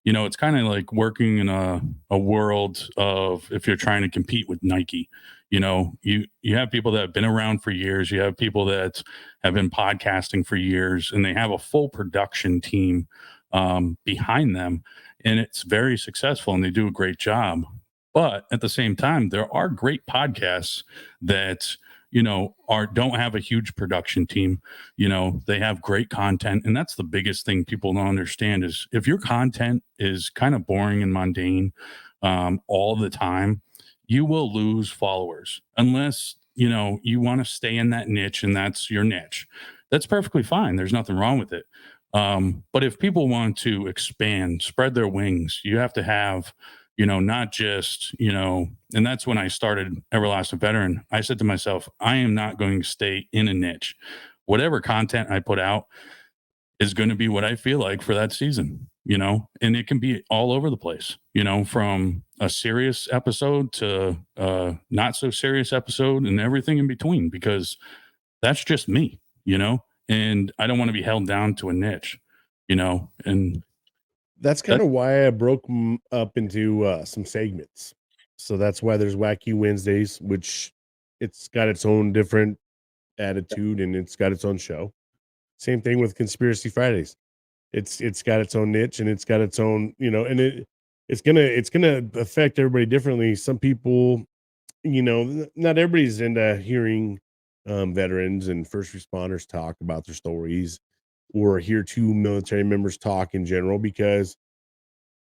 it's kind of like working in a world of, if you're trying to compete with Nike. You have people that have been around for years. You have people that have been podcasting for years, and they have a full production team behind them, and it's very successful, and they do a great job. But at the same time, there are great podcasts that don't have a huge production team. They have great content, and that's the biggest thing people don't understand is, if your content is kind of boring and mundane all the time, you will lose followers, unless you want to stay in that niche, and that's your niche. That's perfectly fine. There's nothing wrong with it. But if people want to expand, spread their wings, you have to have, not just, and that's when I started Everlasting Veteran. I said to myself, I am not going to stay in a niche. Whatever content I put out is going to be what I feel like for that season. and it can be all over the place, from a serious episode to not so serious episode and everything in between, because that's just me, and I don't want to be held down to a niche, and That's kind of why I broke them up into some segments. So that's why there's Wacky Wednesdays, which it's got its own different attitude and it's got its own show. Same thing with Conspiracy Fridays. It's got its own niche and it's got its own, and it's gonna affect everybody differently. Some people, not everybody's into hearing veterans and first responders talk about their stories or hear two military members talk in general, because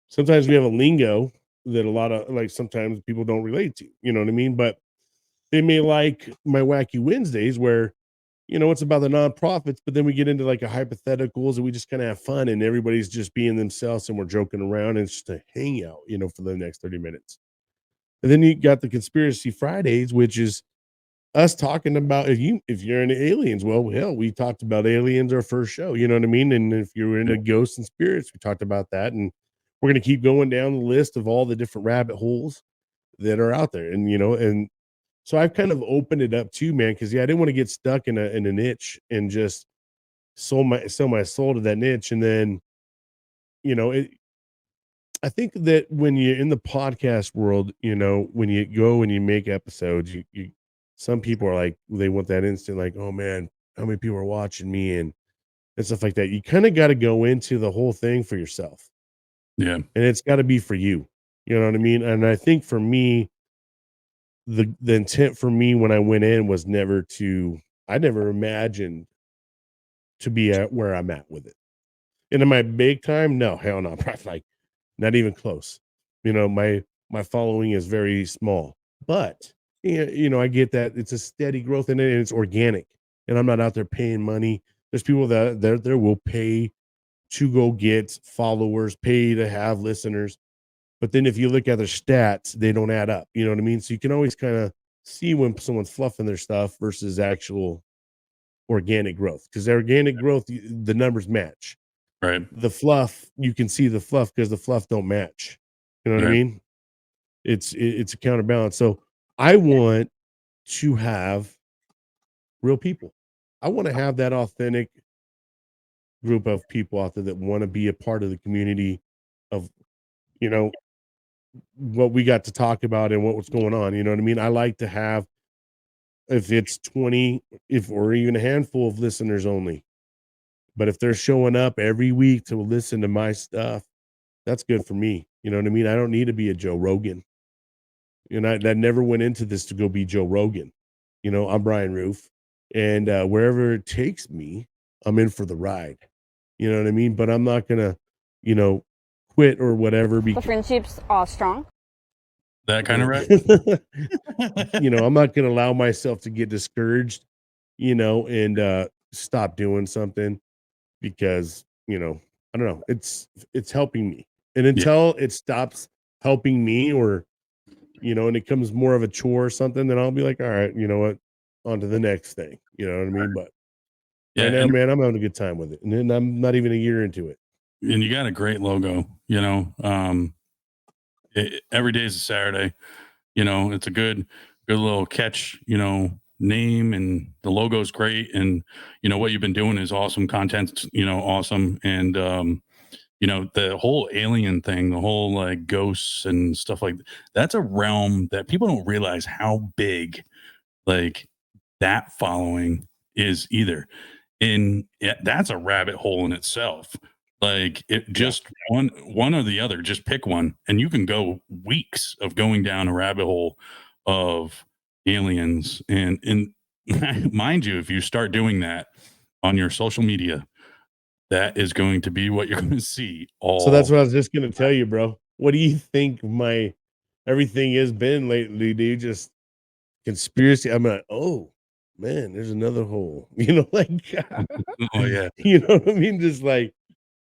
sometimes we have a lingo that a lot of sometimes people don't relate to, you know what I mean? But they may like my Wacky Wednesdays where, it's about the nonprofits, but then we get into like a hypotheticals and we just kind of have fun and everybody's just being themselves and we're joking around and it's just a hangout, for the next 30 minutes. And then you got the Conspiracy Fridays, which is us talking about if you're into aliens. Well, hell, we talked about aliens our first show, you know what I mean? And if you're into ghosts and spirits, we talked about that. And we're gonna keep going down the list of all the different rabbit holes that are out there. And and so I've kind of opened it up too, man, because I didn't want to get stuck in a niche and just sell my soul to that niche. And then, it I think that when you're in the podcast world, when you go and you make episodes, you some people are like, they want that instant, like, oh man, how many people are watching me and stuff like that. You kind of got to go into the whole thing for yourself. Yeah. And it's got to be for you. You know what I mean? And I think for me, the intent for me when I went in was I never imagined to be at where I'm at with it. And in my big time, no, hell no, probably like not even close. My following is very small, but I get that it's a steady growth in it and it's organic. And I'm not out there paying money. There's people that there will pay to go get followers, pay to have listeners. But then if you look at their stats, they don't add up. You know what I mean? So you can always kind of see when someone's fluffing their stuff versus actual organic growth. Because organic growth, the numbers match. Right. The fluff, you can see the fluff because the fluff don't match. You know what I mean? It's a counterbalance. So I want to have real people. I want to have that authentic group of people out there that want to be a part of the community of, what we got to talk about and what was going on. You know what I mean? I like to have, if it's 20, or even a handful of listeners only, but if they're showing up every week to listen to my stuff, that's good for me. You know what I mean? I don't need to be a Joe Rogan. That never went into this to go be Joe Rogan. I'm Bryan Roof, and wherever it takes me, I'm in for the ride. You know what I mean? But I'm not gonna, quit or whatever. The friendships are strong. That kind of right. I'm not gonna allow myself to get discouraged, and stop doing something because, I don't know, it's helping me. And until it stops helping me or, and it becomes more of a chore or something, then I'll be like, all right, you know what? On to the next thing. You know what I mean? But right now, man, I'm having a good time with it. And then I'm not even a year into it. And you got a great logo, every day is a Saturday, it's a good little catch, name, and the logo's great. And, what you've been doing is awesome. Content's, awesome. And, the whole alien thing, the whole like ghosts and stuff like that, that's a realm that people don't realize how big like that following is either. And that's a rabbit hole in itself. Like it just one or the other, just pick one and you can go weeks of going down a rabbit hole of aliens. And mind you, if you start doing that on your social media, that is going to be what you're going to see all. So that's what I was just going to tell you, bro. What do you think my everything has been lately, dude? Just conspiracy. I'm like, oh man, there's another hole. Like oh yeah. You know what I mean? Just like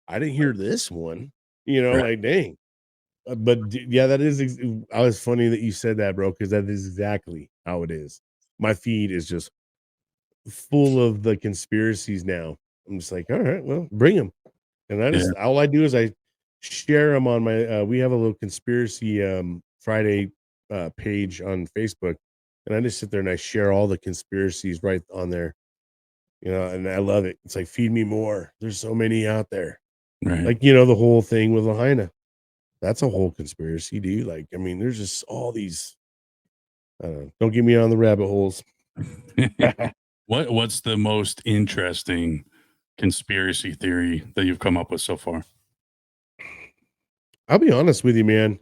I didn't hear this one. Like dang. But yeah, that is. I was funny that you said that, bro, because that is exactly how it is. My feed is just full of the conspiracies now. I'm just like, all right, well, bring them. And all I do is I share them on my we have a little conspiracy Friday page on Facebook, and I just sit there and I share all the conspiracies right on there, and I love it. It's like feed me more. There's so many out there. Right. Like, the whole thing with Lahaina. That's a whole conspiracy, dude. Like, I mean, there's just all these I don't know. Don't get me on the rabbit holes. What's the most interesting conspiracy theory that you've come up with so far? I'll be honest with you, man.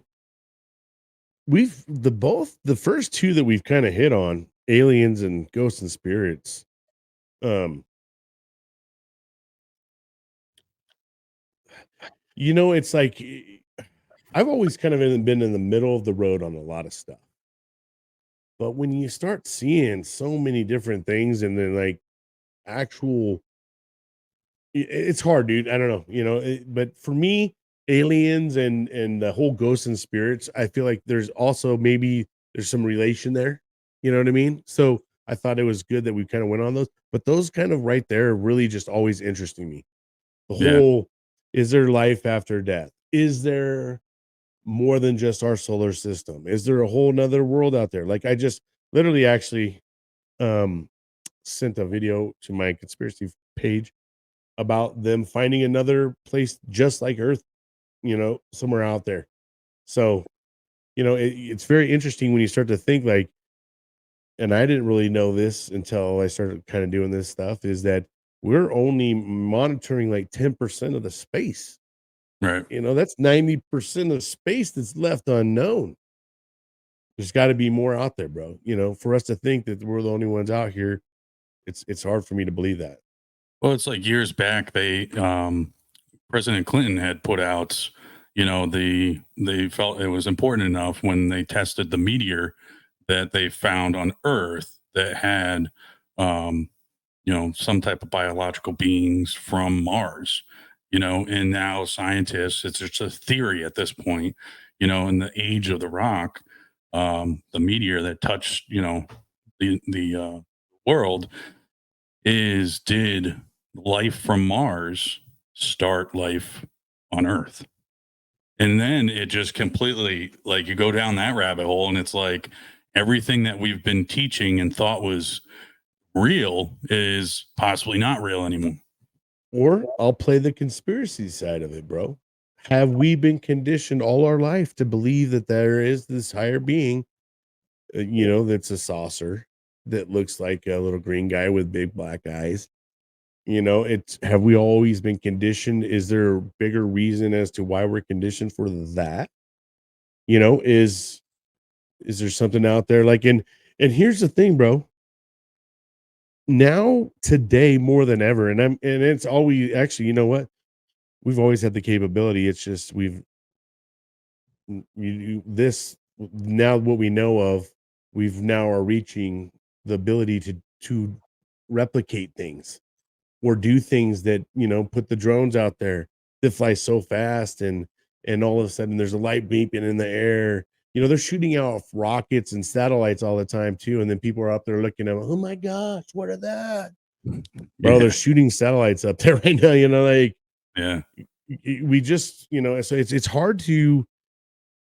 We've the first two that we've kind of hit on, aliens and ghosts and spirits. Um, it's like I've always kind of been in the middle of the road on a lot of stuff. But when you start seeing so many different things and then like actual it's hard, dude. I don't know, but for me, aliens and the whole ghosts and spirits, I feel like there's some relation there. You know what I mean? So I thought it was good that we kind of went on those, but those kind of right there are really just always interesting me. The Yeah. whole is there life after death? Is there more than just our solar system? Is there a whole nother world out there? Like I just literally actually um sent a video to my conspiracy page about them finding another place just like Earth, somewhere out there. So, it's very interesting when you start to think like, and I didn't really know this until I started kind of doing this stuff, is that we're only monitoring like 10% of the space. Right. That's 90% of space that's left unknown. There's got to be more out there, bro. For us to think that we're the only ones out here, it's hard for me to believe that. Well, it's like years back, President Clinton had put out, they felt it was important enough when they tested the meteor that they found on Earth that had, um, some type of biological beings from Mars, and now scientists, it's just a theory at this point, in the age of the rock, the meteor that touched, the world did life from Mars start life on Earth? And then it just completely, like, you go down that rabbit hole and it's like everything that we've been teaching and thought was real is possibly not real anymore. Or I'll play the conspiracy side of it, bro. Have we been conditioned all our life to believe that there is this higher being, that's a saucer that looks like a little green guy with big black eyes? Have we always been conditioned? Is there a bigger reason as to why we're conditioned for that? Is there something out there like and here's the thing, bro. Now, today, more than ever, and it's always actually, you know what? We've always had the capability. It's just this now what we know of, we've now are reaching the ability to replicate things or do things that, put the drones out there that fly so fast and all of a sudden there's a light beeping in the air. They're shooting out rockets and satellites all the time too. And then people are up there looking at them, oh my gosh, what are that? Bro, they're shooting satellites up there right now, like Yeah. we just, so it's hard to,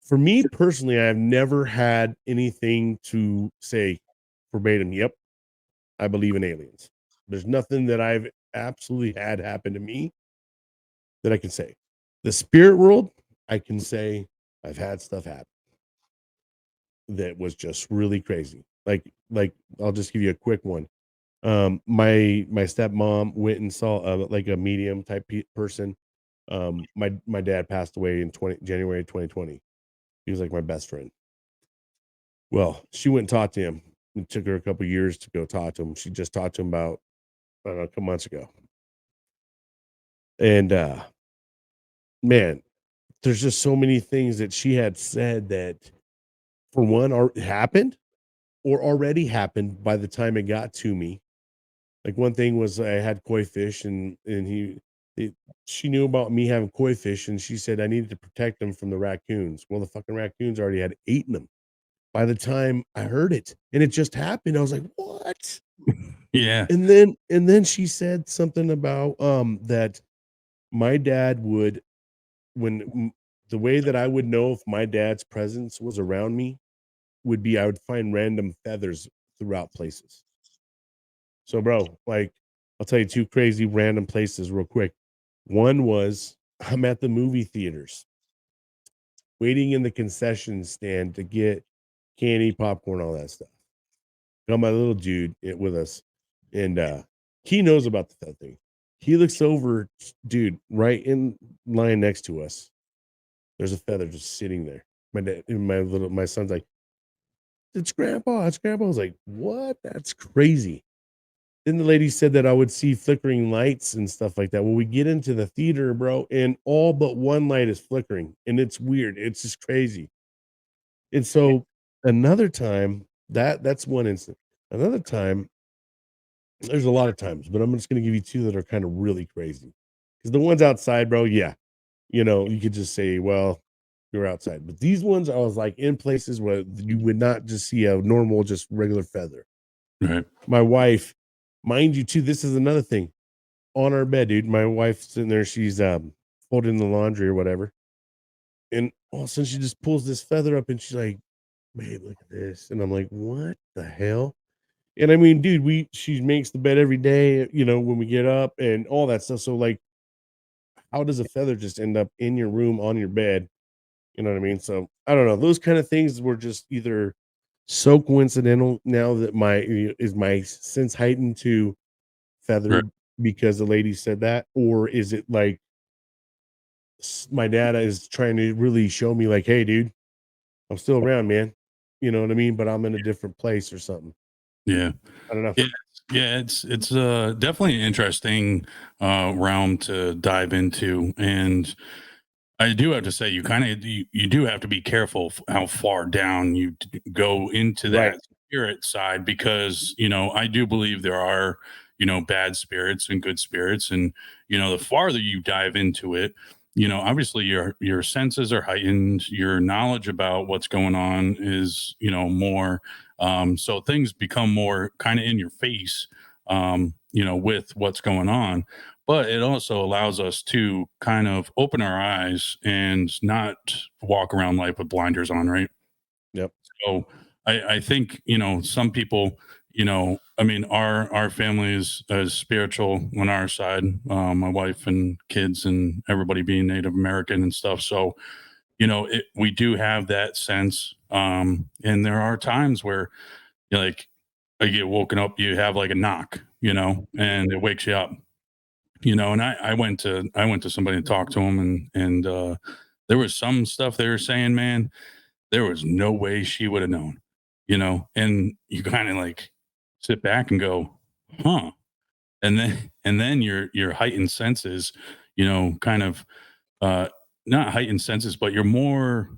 for me personally, I've never had anything to say verbatim, yep, I believe in aliens. There's nothing that I've absolutely had happen to me that I can say. The spirit world, I can say I've had stuff happen that was just really crazy. Like I'll just give you a quick one. My stepmom went and saw like a medium type person. My dad passed away in January 2020. He was like my best friend. Well, she went and talked to him. It took her a couple years to go talk to him. She just talked to him about, I don't know, a couple months ago. And man, there's just so many things that she had said that, for one, happened or already happened by the time it got to me. Like one thing was I had koi fish, and she knew about me having koi fish, and she said I needed to protect them from the raccoons. Well, the fucking raccoons already had eaten them by the time I heard it, and it just happened. I was like, what? Yeah. And then she said something about that my dad would the way that I would know if my dad's presence was around me would be I would find random feathers throughout places. So, bro, like, I'll tell you two crazy random places real quick. One was I'm at the movie theaters, waiting in the concession stand to get candy, popcorn, all that stuff. Got my little dude with us, and he knows about the feather thing. He looks over, dude, right in line next to us. There's a feather just sitting there. My son's like, it's grandpa. It's grandpa. I was like, what? That's crazy. Then the lady said that I would see flickering lights and stuff like that. When we get into the theater, bro, and all but one light is flickering, and it's weird. It's just crazy. And so another time, that's one instant. Another time, there's a lot of times, but I'm just gonna give you two that are kind of really crazy. Because the ones outside, bro, yeah, you could just say, well, you're outside. But these ones, I was like in places where you would not just see a normal, just regular feather. Right. My wife, mind you, too, this is another thing. On our bed, dude. My wife's sitting there, she's folding the laundry or whatever. And all of a sudden she just pulls this feather up and she's like, babe, look at this. And I'm like, what the hell? And I mean, dude, she makes the bed every day, when we get up and all that stuff. So like, how does a feather just end up in your room on your bed? You know what I mean? So I don't know. Those kind of things were just either so coincidental now that my sense heightened to Right. feathered because the lady said that, or is it like my dad is trying to really show me like, hey, dude, I'm still around, man. You know what I mean? But I'm in a different place or something. Yeah. I don't know. Yeah, it's definitely an interesting realm to dive into, and I do have to say, you do have to be careful how far down you go into Right. that spirit side, because I do believe there are bad spirits and good spirits, and the farther you dive into it, obviously your senses are heightened, your knowledge about what's going on is more, so things become more kind of in your face, with what's going on, but it also allows us to kind of open our eyes and not walk around life with blinders on, right? Yep. So I think some people, I mean, our family is spiritual on our side, my wife and kids and everybody being Native American and stuff. So we do have that sense, and there are times where you're like, you get woken up, you have like a knock, and it wakes you up, and I went to somebody and talked to him, and there was some stuff they were saying, man, there was no way she would have known, and you kind of like sit back and go, huh, and then your heightened senses, kind of uh not heightened senses, but you're more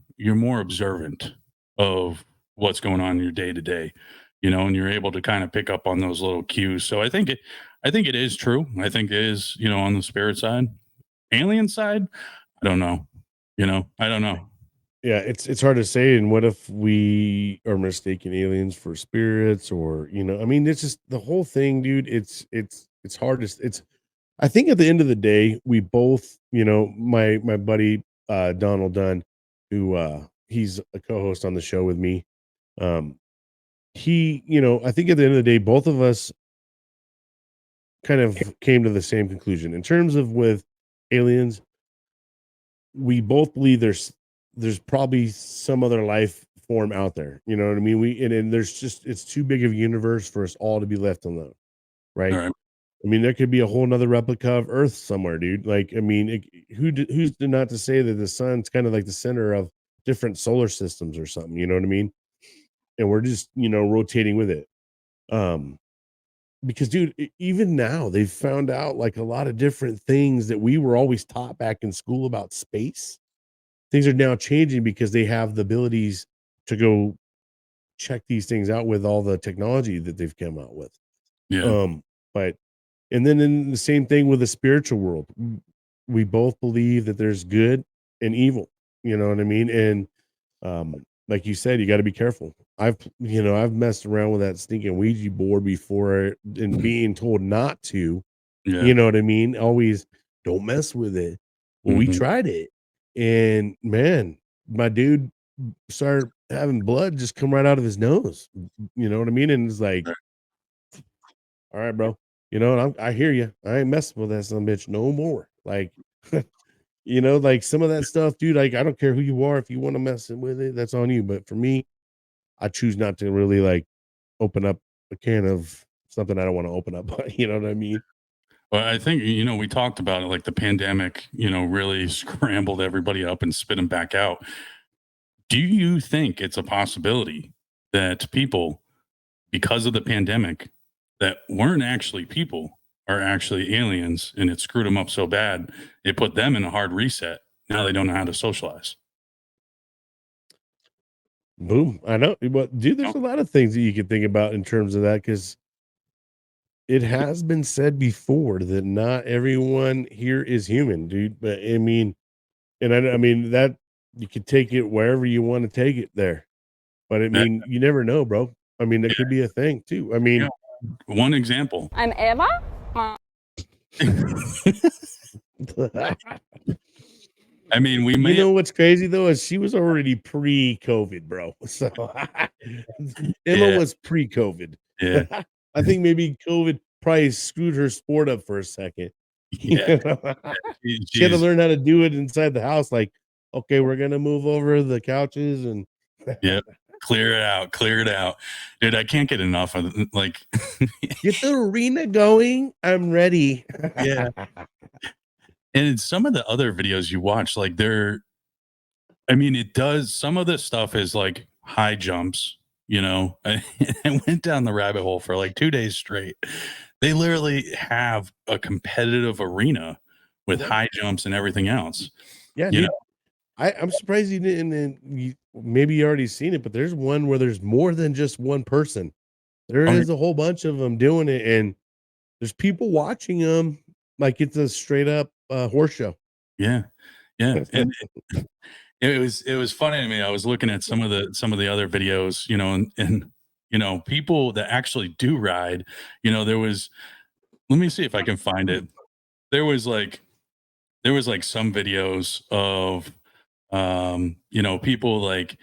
observant of what's going on in your day to day, and you're able to kind of pick up on those little cues. So I think it is true. I think it is, on the spirit side. Alien side, I don't know. I don't know. Yeah, it's hard to say. And what if we are mistaken aliens for spirits, or I mean, it's just the whole thing, dude. It's hard to it's I think at the end of the day, we both, my buddy Donald Dunn, who he's a co-host on the show with me. Um, I think at the end of the day, both of us kind of came to the same conclusion in terms of with aliens. We both believe there's probably some other life form out there. You know what I mean? And there's just it's too big of a universe for us all to be left alone, All right? right. I mean, there could be a whole nother replica of Earth somewhere, dude. Like, I mean, who's not to say that the sun's kind of like the center of different solar systems or something? You know what I mean? And we're just rotating with it. Um, because, dude, even now they've found out like a lot of different things that we were always taught back in school about space. Things are now changing because they have the abilities to go check these things out with all the technology that they've come out with. Yeah. But and then in the same thing with the spiritual world, we both believe that there's good and evil. You know what I mean? And like you said, you got to be careful. I've messed around with that stinking Ouija board before and being told not to. Yeah. You know what I mean? Always don't mess with it. Well, we Mhm. tried it. And man, my dude started having blood just come right out of his nose. You know what I mean? And it's like, Right. all right, bro. You know, and I hear you. I ain't messing with that son of a bitch no more. Like, you know, like some of that stuff, dude. Like, I don't care who you are. If you want to mess with it, that's on you. But for me, I choose not to really like open up a can of something I don't want to open up. You know what I mean? Well, I think, we talked about it, like the pandemic, really scrambled everybody up and spit them back out. Do you think it's a possibility that people, because of the pandemic, that weren't actually people are actually aliens, and it screwed them up so bad, it put them in a hard reset. Now they don't know how to socialize. Boom. I know. But dude, there's a lot of things that you can think about in terms of that because it has been said before that not everyone here is human, dude. But I mean, and I mean that you could take it wherever you want to take it there. But I That, mean, you never know, bro. I mean, that could be a thing too. I mean, one example. I'm Eva. I mean, we you may know what's crazy though is she was already pre-COVID, bro. So Emma was pre-COVID. Yeah. I think maybe COVID probably screwed her sport up for a second. Yeah. She had to learn how to do it inside the house. Like, okay, we're gonna move over the couches and Yep. Clear it out, dude. I can't get enough of like get the arena going. I'm ready. Yeah. And some of the other videos you watch, like it does, some of the stuff is like high jumps, I went down the rabbit hole for like 2 days straight. They literally have a competitive arena with high jumps and everything else. Yeah, you dude. know I'm surprised you didn't. And maybe you already seen it, but there's one where there's more than just one person. There is a whole bunch of them doing it, and there's people watching them like it's a straight up horse show. yeah, and it was funny to me. I was looking at some of the other videos, and people that actually do ride. There was, let me see if I can find it. There was like some videos of people like,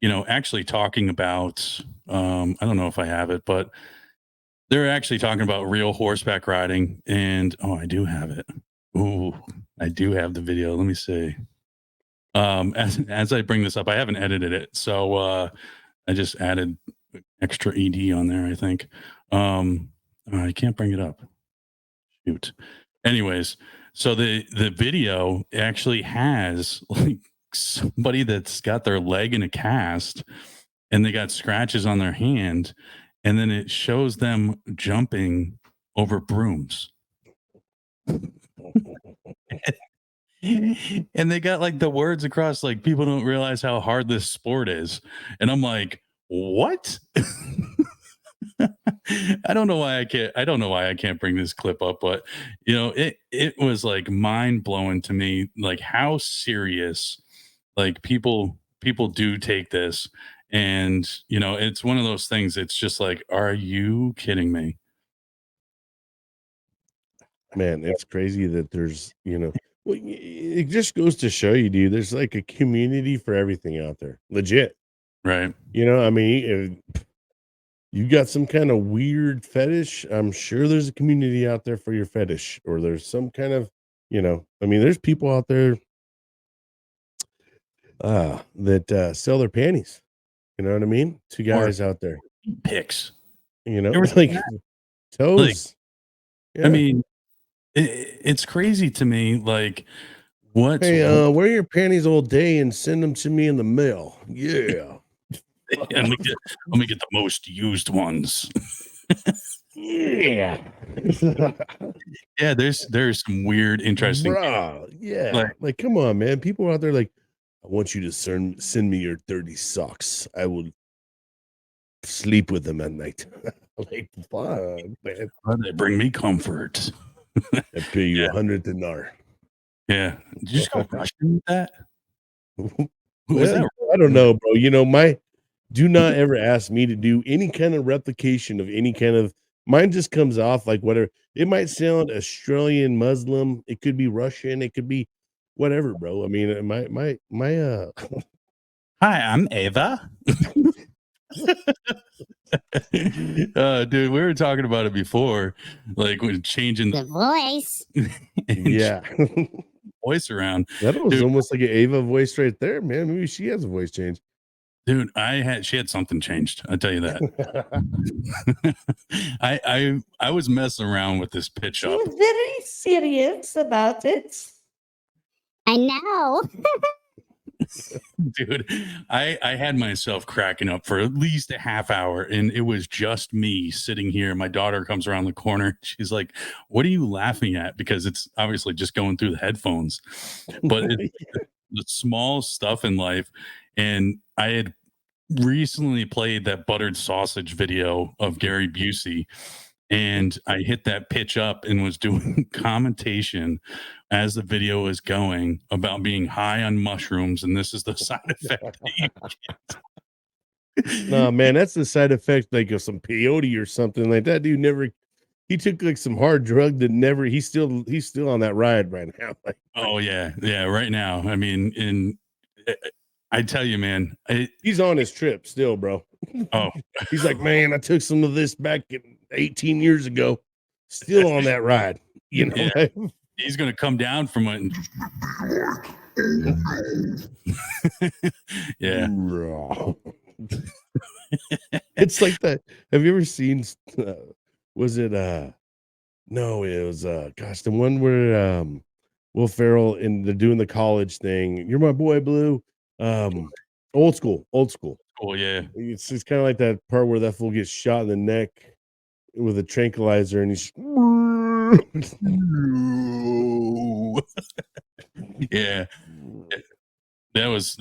actually talking about, I don't know if I have it, but they're actually talking about real horseback riding. And I do have it. Ooh, I do have the video. Let me see. As I bring this up, I haven't edited it, so I just added extra ed on there, I think. I can't bring it up. Shoot. Anyways, so the video actually has like somebody that's got their leg in a cast and they got scratches on their hand, and then it shows them jumping over brooms. And they got like the words across, like, people don't realize how hard this sport is. And I'm like, what? I don't know why I can't bring this clip up, but it was like mind blowing to me, like how serious like people do take this. And it's one of those things. It's just like, are you kidding me? Man, it's crazy that there's, well, it just goes to show you, dude, there's like a community for everything out there. Legit. Right. I mean, if you got some kind of weird fetish, I'm sure there's a community out there for your fetish, or there's some kind of, I mean, there's people out there that sell their panties. You know what I mean? Two guys out there. Pics. Like toes. I mean, it's crazy to me. Like, what? Hey, wear your panties all day and send them to me in the mail. Yeah. Let me get the most used ones. Yeah. Yeah, there's some weird, interesting. Bruh, yeah. Like, come on, man. People out there like, I want you to send me your 30 socks. I will sleep with them at night. Like, fuck, man. They bring me comfort. I pay you 100 dinar. Yeah. Did you just go Russian with that? Well, I don't know, bro. Do not ever ask me to do any kind of replication of any kind of, mine just comes off like whatever. It might sound Australian Muslim. It could be Russian. It could be whatever, bro. I mean, my Hi, I'm Ava. Dude, we were talking about it before, like when changing The voice. and yeah. voice around. That was Dude, almost like an Ava voice right there, man. Maybe she has a voice change. dude, she had something changed. I tell you that. I was messing around with this pitch up. She's very serious about it. I know. Dude, I had myself cracking up for at least a half hour, and it was just me sitting here. My daughter comes around the corner. She's like, "What are you laughing at?" Because it's obviously just going through the headphones, but it's the small stuff in life. And I had recently played that buttered sausage video of Gary Busey, and I hit that pitch up and was doing commentation as the video was going about being high on mushrooms, and this is the side effect that you No, man, that's the side effect like of some peyote or something like that. Dude never he took like some hard drug that never he's still on that ride right now. Like, Oh yeah, yeah. Right now, I mean, I tell you, man. he's on his trip still, bro. Oh, He's like, man, I took some of this back 18 years ago. Still on that ride. You know, yeah. He's gonna come down from it. Yeah. It's like that. Have you ever seen was it no, it was gosh, the one where Will Ferrell and they're doing the college thing. You're my boy, Blue. Old school. Oh yeah. It's kind of like that part where that fool gets shot in the neck with a tranquilizer and he's Yeah. That was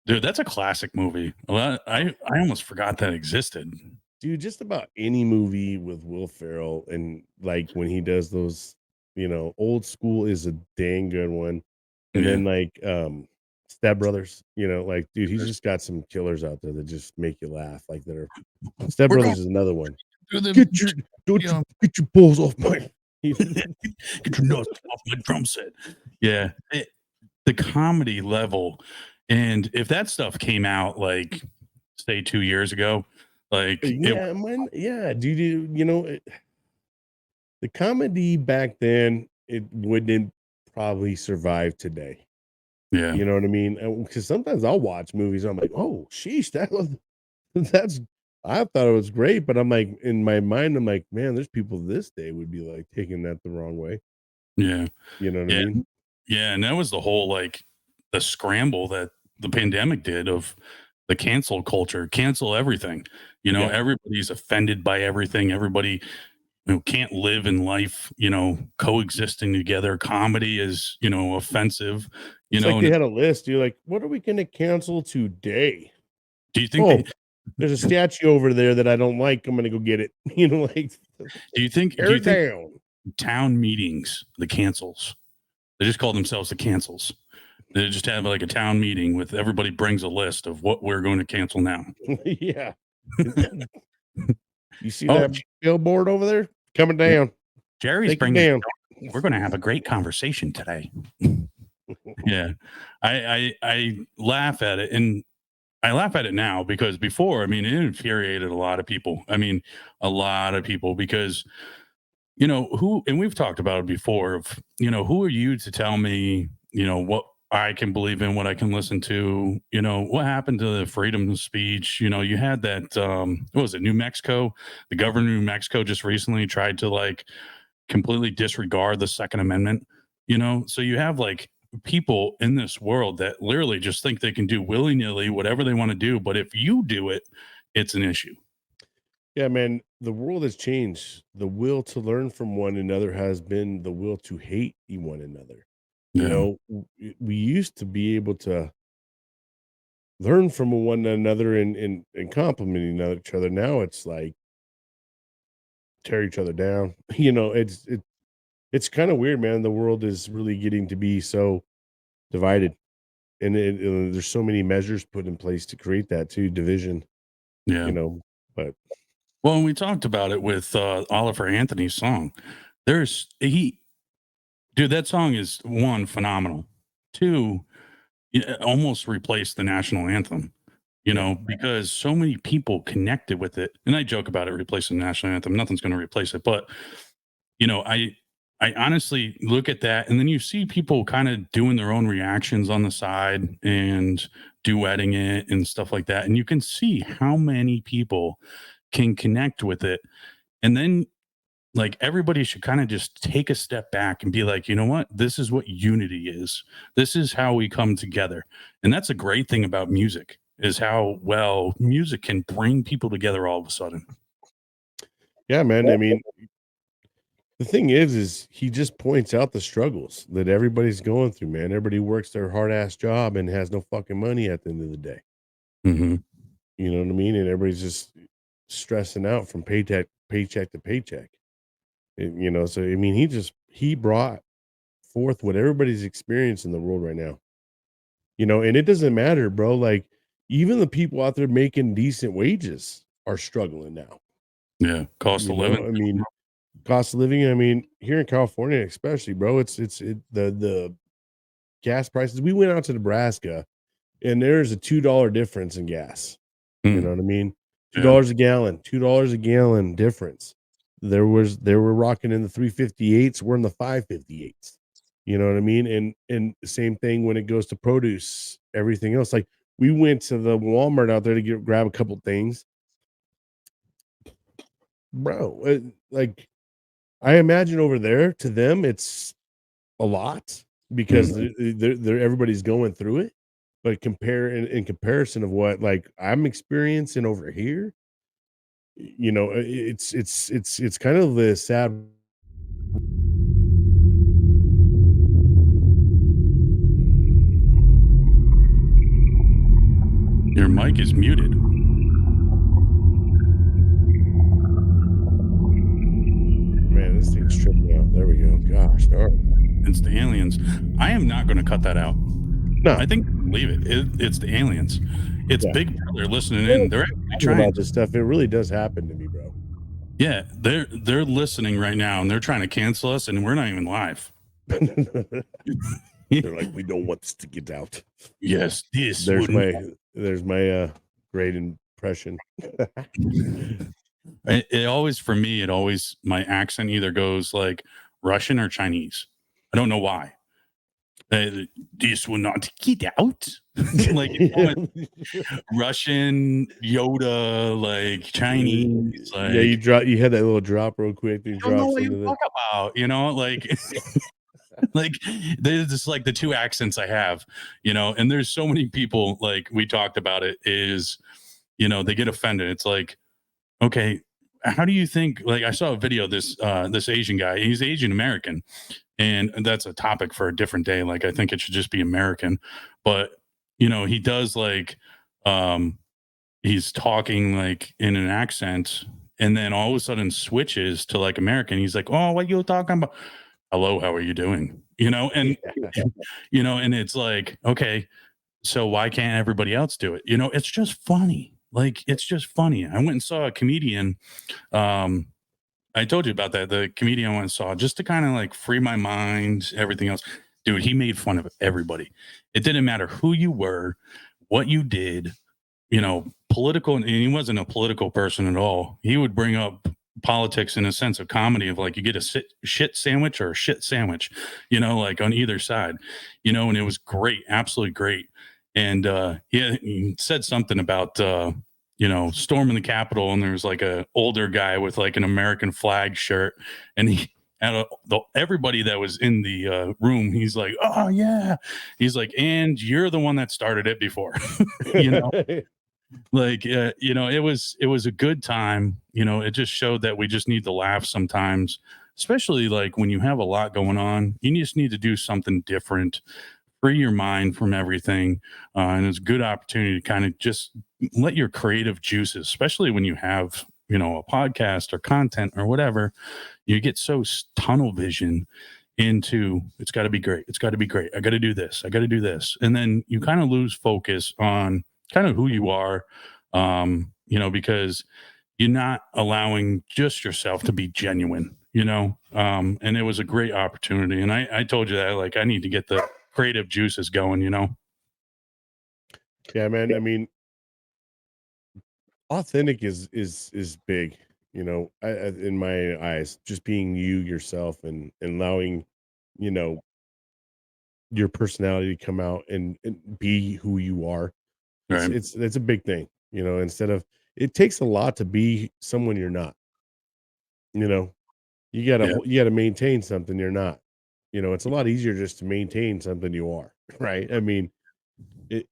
dude, that's a classic movie. I almost forgot that existed. dude, just about any movie with Will Ferrell and like when he does those, old school is a dang good one. And Yeah. then like Step Brothers, like dude, he's just got some killers out there that just make you laugh. Like that are Step We're Brothers is another one. the, Get your balls off my get your nuts off my drum set. Yeah. The comedy level. And if that stuff came out like say 2 years ago, like dude, the comedy back then it wouldn't probably survive today. yeah. You know what I mean? Because sometimes I'll watch movies and I'm like, oh sheesh, that's I thought it was great, but I'm like in my mind, I'm like, man, there's people this day would be like taking that the wrong way. Yeah. You know what I Yeah. mean? Yeah. And that was the whole like the scramble that the pandemic did of the cancel culture, cancel everything. Yeah. Everybody's offended by everything. Everybody can't live in life, coexisting together. Comedy is, offensive, It's like they had a list. You're like, what are we going to cancel today? do you think There's a statue over there that I don't like. I'm going to go get it. Like, do you think down. town meetings, the cancels, they just call themselves the cancels. They just have like a town meeting with everybody brings a list of what we're going to cancel now. Yeah. You see that billboard over there coming down? Jerry's bringing it down. We're going to have a great conversation today. Yeah. I laugh at it, and I laugh at it now because before, it infuriated a lot of people. Because, and we've talked about it before of, who are you to tell me, what I can believe in, what I can listen to, what happened to the freedom of speech? You had that, what was it? New Mexico, the governor of New Mexico just recently tried to like completely disregard the Second Amendment, so you have like people in this world that literally just think they can do willy-nilly whatever they want to do. But if you do it, it's an issue. Yeah, man, the world has changed. The will to learn from one another has been the will to hate one another. Yeah. We used to be able to learn from one another and complimenting each other. Now it's like tear each other down. It's kind of weird, man. The world is really getting to be so divided, and there's so many measures put in place to create that too division. Yeah. But Well, and we talked about it with Oliver Anthony's song. Dude, that song is phenomenal. two, it almost replaced the national anthem, because so many people connected with it. And I joke about it replacing the national anthem. Nothing's going to replace it. But, I honestly look at that, and then you see people kind of doing their own reactions on the side and duetting it and stuff like that. And you can see how many people can connect with it. And then, like, everybody should kind of just take a step back and be like, you know what? This is what unity is. This is how we come together. And that's a great thing about music, is how well music can bring people together all of a sudden. Yeah, man. I mean, the thing is he just points out the struggles that everybody's going through, man. Everybody works their hard ass job and has no fucking money at the end of the day. Mm-hmm. You know what I mean? And everybody's just stressing out from paycheck to paycheck. And, so I mean, he brought forth what everybody's experiencing in the world right now. And it doesn't matter, bro. Like, even the people out there making decent wages are struggling now. Yeah, cost of living. I mean, cost of living. I mean, here in California, especially, bro, the gas prices. We went out to Nebraska, and there's a $2 difference in gas. You know what I mean? $2 a gallon, $2 a gallon difference. They were rocking in the 358s. We're in the 558s. You know what I mean? And the same thing when it goes to produce, everything else. Like, we went to the Walmart out there to grab a couple things, bro. Like, I imagine over there, to them it's a lot because they're everybody's going through it. But in comparison of what, like, I'm experiencing over here, it's kind of the sad. Your mic is muted. Man, this thing's tripping out. There we go. Gosh darn. It's the aliens. I am not going to cut that out. No, I think leave it. It's the aliens. It's Big Brother listening in. They're actually trying about this stuff. It really does happen to me, bro. Yeah, they're listening right now, and they're trying to cancel us, and we're not even live. They're like, we don't want this to get out. Yes, this. There's my great impression. It always, for me, my accent either goes like Russian or Chinese. I don't know why. This will not get out. Like, Russian, Yoda, like Chinese. Like, yeah, you had that little drop real quick. I don't know what you talk about, like like, there's just like the two accents I have, and there's so many people, like, we talked about it, is, they get offended. It's like, okay, how do you think, like, I saw a video, this Asian guy, he's Asian American, and that's a topic for a different day. Like, I think it should just be American, but he does, like, he's talking like in an accent, and then all of a sudden switches to like American. He's like, oh, what you talking about? Hello, how are you doing? And and it's like, okay, so why can't everybody else do it? It's just funny. Like, it's just funny. I went and saw a comedian. I told you about that. The comedian I went and saw, just to kind of like free my mind, everything else. Dude, he made fun of everybody. It didn't matter who you were, what you did, political. And he wasn't a political person at all. He would bring up politics in a sense of comedy, of like, you get a shit sandwich or a shit sandwich, like on either side, and it was great, absolutely great. And he said something about storming the Capitol, and there was like a older guy with like an American flag shirt, and he and everybody that was in the room, he's like, oh yeah, he's like, and you're the one that started it before. Like, it was a good time. It just showed that we just need to laugh sometimes, especially like when you have a lot going on. You just need to do something different, free your mind from everything, and it's a good opportunity to kind of just let your creative juices, especially when you have a podcast or content or whatever, you get so tunnel vision into, it's got to be great, I got to do this, and then you kind of lose focus on kind of who you are, because you're not allowing just yourself to be genuine, and it was a great opportunity. And I told you that, like, I need to get the creative juices going, you know? Yeah, man. I mean, authentic is big, you know, in my eyes, just being you yourself and allowing, you know, your personality to come out and be who you are. Right. It's a big thing, you know, instead of it takes a lot to be someone you're not, you know. Yeah. You gotta maintain something you're not. You know, it's a lot easier just to maintain something you are, right? I mean,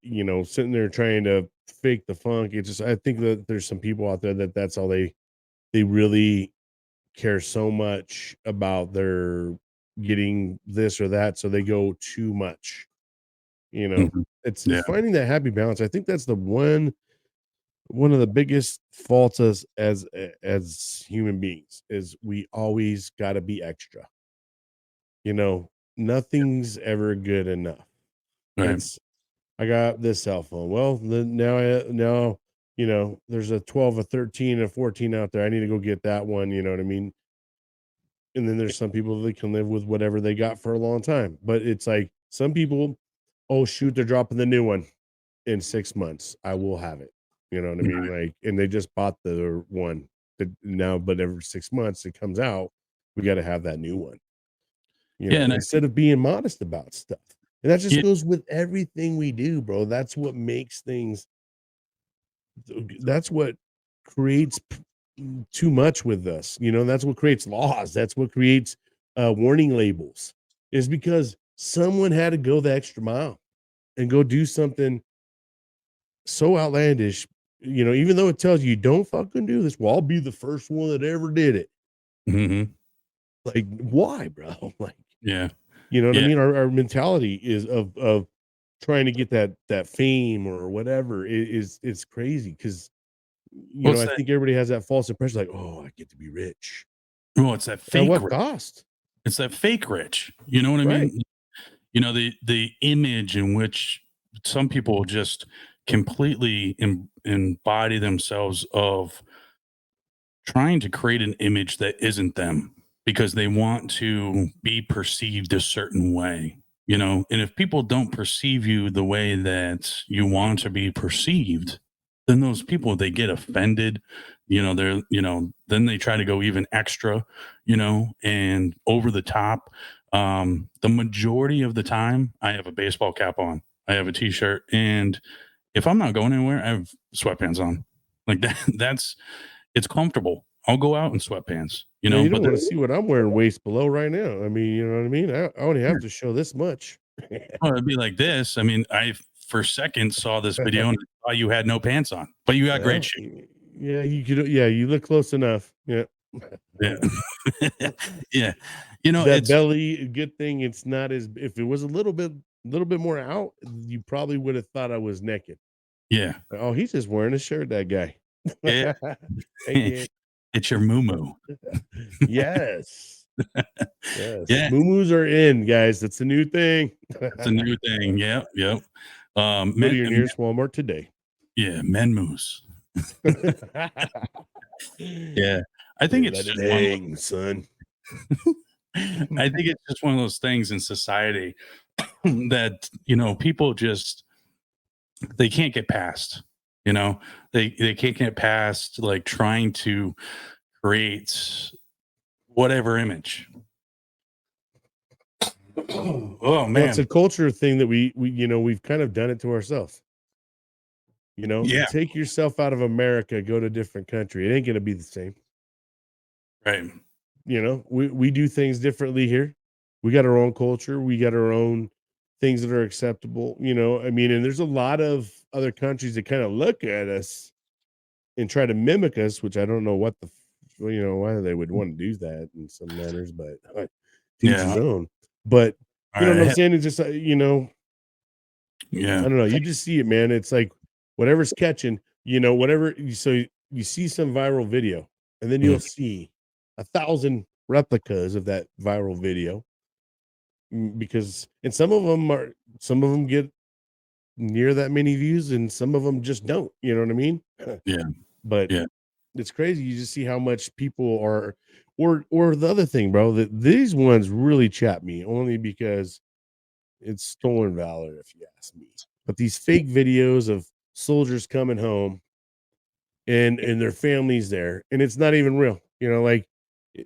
you know, sitting there trying to fake the funk, it just I think that there's some people out there that that's all they really care so much about their getting this or that, so they go too much, you know. Mhm. It's Yeah. finding that happy balance. I think that's the one of the biggest faults as human beings is we always got to be extra. You know, nothing's ever good enough. Right. It's I got this cell phone. Well, now you know there's a 12, a 13, a 14 out there. I need to go get that one. You know what I mean? And then there's some people that can live with whatever they got for a long time. But it's like some people, oh shoot, they're dropping the new one in 6 months. I will have it. You know what I mean? Right. Like, and they just bought the one that now, but every 6 months it comes out, we got to have that new one. You Yeah. know, And instead of being modest about stuff. And that just yeah, goes with everything we do, bro. That's what makes things that's what creates too much with us. You know, that's what creates laws. That's what creates warning labels. Is because someone had to go the extra mile and go do something so outlandish, you know, even though it tells you don't fucking do this. Well, I'll be the first one that ever did it. mhm. Like, why, bro? Like, Yeah. you know what I Yeah. mean? Our mentality is of trying to get that fame or whatever is crazy because you Well, know it's I that, think everybody has that false impression like, oh, I get to be rich. it's that At fake what rich. cost? It's that fake rich. You know what I Right. mean? You know, the image in which some people just completely embody themselves of trying to create an image that isn't them because they want to be perceived a certain way, you know. And if people don't perceive you the way that you want to be perceived, then those people, they get offended, you know. They're, you know, then they try to go even extra, you know, and over the top. The majority of the time I have a baseball cap on, I have a t-shirt, and if I'm not going anywhere, I have sweatpants on. Like that, that's, it's comfortable. I'll go out in sweatpants, you Yeah, know, you but don't want to see what I'm wearing waist below right now. I mean, you know what I mean? I only have to show this much. oh, it'd be like this. I mean, I for a second saw this video and I saw you had no pants on, but you got great Well, shape. yeah, you could. Yeah, you look close enough. Yeah. Yeah. Yeah. You know, That it's, belly, good thing it's not as if it was a little bit more out, you probably would have thought I was naked. yeah. Oh, he's just wearing a shirt, that guy. Yeah. Hey, kid. It's your moo. Yes. Yes. Yeah. Moo are in, guys. That's a new thing. That's a new thing. Yep. Yep. Go to Men, your nearest Walmart today. yeah, men moose. Yeah. I think it's Let it just one of hang, son. I think it's just one of those things in society that, you know, people just, they can't get past, you know. They can't get past like trying to create whatever image. Oh Well, it's a man. culture thing that we you know, we've kind of done it to ourselves. You know, Yeah. take yourself out of America, go to a different country. It ain't gonna be the same. Right. You know, we do things differently here. We got our own culture. We got our own things that are acceptable. You know, I mean, and there's a lot of other countries that kind of look at us and try to mimic us, which I don't know what well, you know, why they would want to do that in some manners, but to each his Yeah. own. But All you know what I'm right. saying? It's just you know, I Yeah. don't know. You just see it, man. It's like whatever's catching, you know, whatever. So you see some viral video, and then Mm. you'll see 1,000 replicas of that viral video because, and some of them get near that many views, and some of them just don't. You know what I mean? Yeah. But Yeah. it's crazy. You just see how much people are, or the other thing, bro, that these ones really chap me only because It's stolen valor, if you ask me. But these fake videos of soldiers coming home and their families there, and it's not even real. You know, like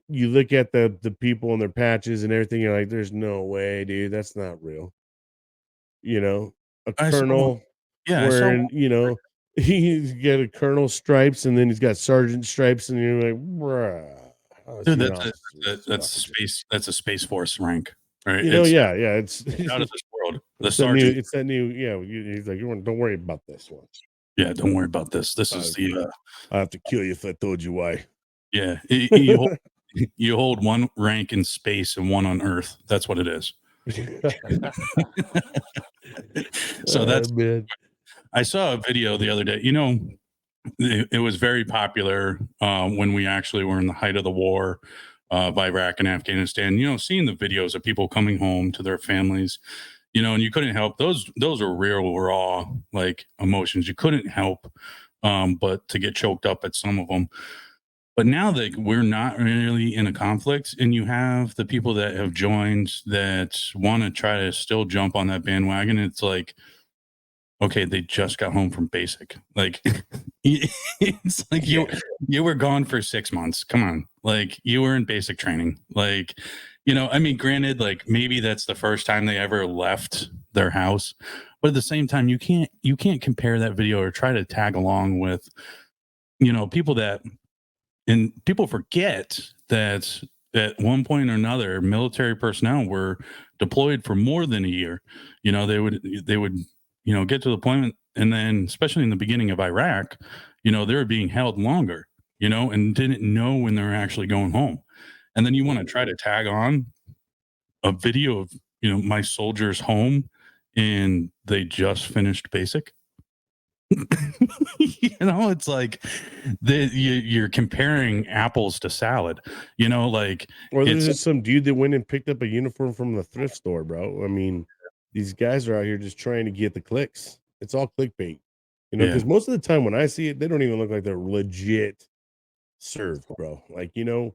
you look at the people and their patches and everything, you're like, there's no way, dude, that's not real. You know, a I saw, colonel yeah, I saw, wearing, he's got a colonel stripes and then he's got sergeant stripes, and you're like, bruh, how is dude, he an that's a, officer? that's a Fucking space, that's a Space Force rank, right? yeah, it's Out of this world. The it's that new, sergeant, he's like, don't worry about this one. yeah, don't worry about this. This is the, I have to kill you if I told you why. yeah, you hold one rank in space and one on Earth. That's what it is. So that's, man. I saw a video the other day. You know, it was very popular when we actually were in the height of the war of Iraq and Afghanistan. You know, seeing the videos of people coming home to their families, you know, and you couldn't help those are real raw like emotions. You couldn't help but to get choked up at some of them. But now that we're not really in a conflict, and you have the people that have joined that want to try to still jump on that bandwagon, it's like, okay, they just got home from basic. Like, it's like you were gone for 6 months. Come on, like you were in basic training. Like, you know, I mean, granted, like maybe that's the first time they ever left their house, but at the same time, you can't compare that video or try to tag along with, you know, people that. And people forget that at one point or another, military personnel were deployed for more than a year. You know, they would, you know, get to the deployment, and then, especially in the beginning of Iraq, you know, they were being held longer, you know, and didn't know when they were actually going home. And then you want to try to tag on a video of, you know, my soldiers home and they just finished basic. You know, it's like you're comparing apples to salad, you know, like, Or there's it's just some dude that went and picked up a uniform from the thrift store, bro. I mean, these guys are out here just trying to get the clicks. It's all clickbait, yeah, because most of the time when I see it, they don't even look like they're legit served, bro. Like, it,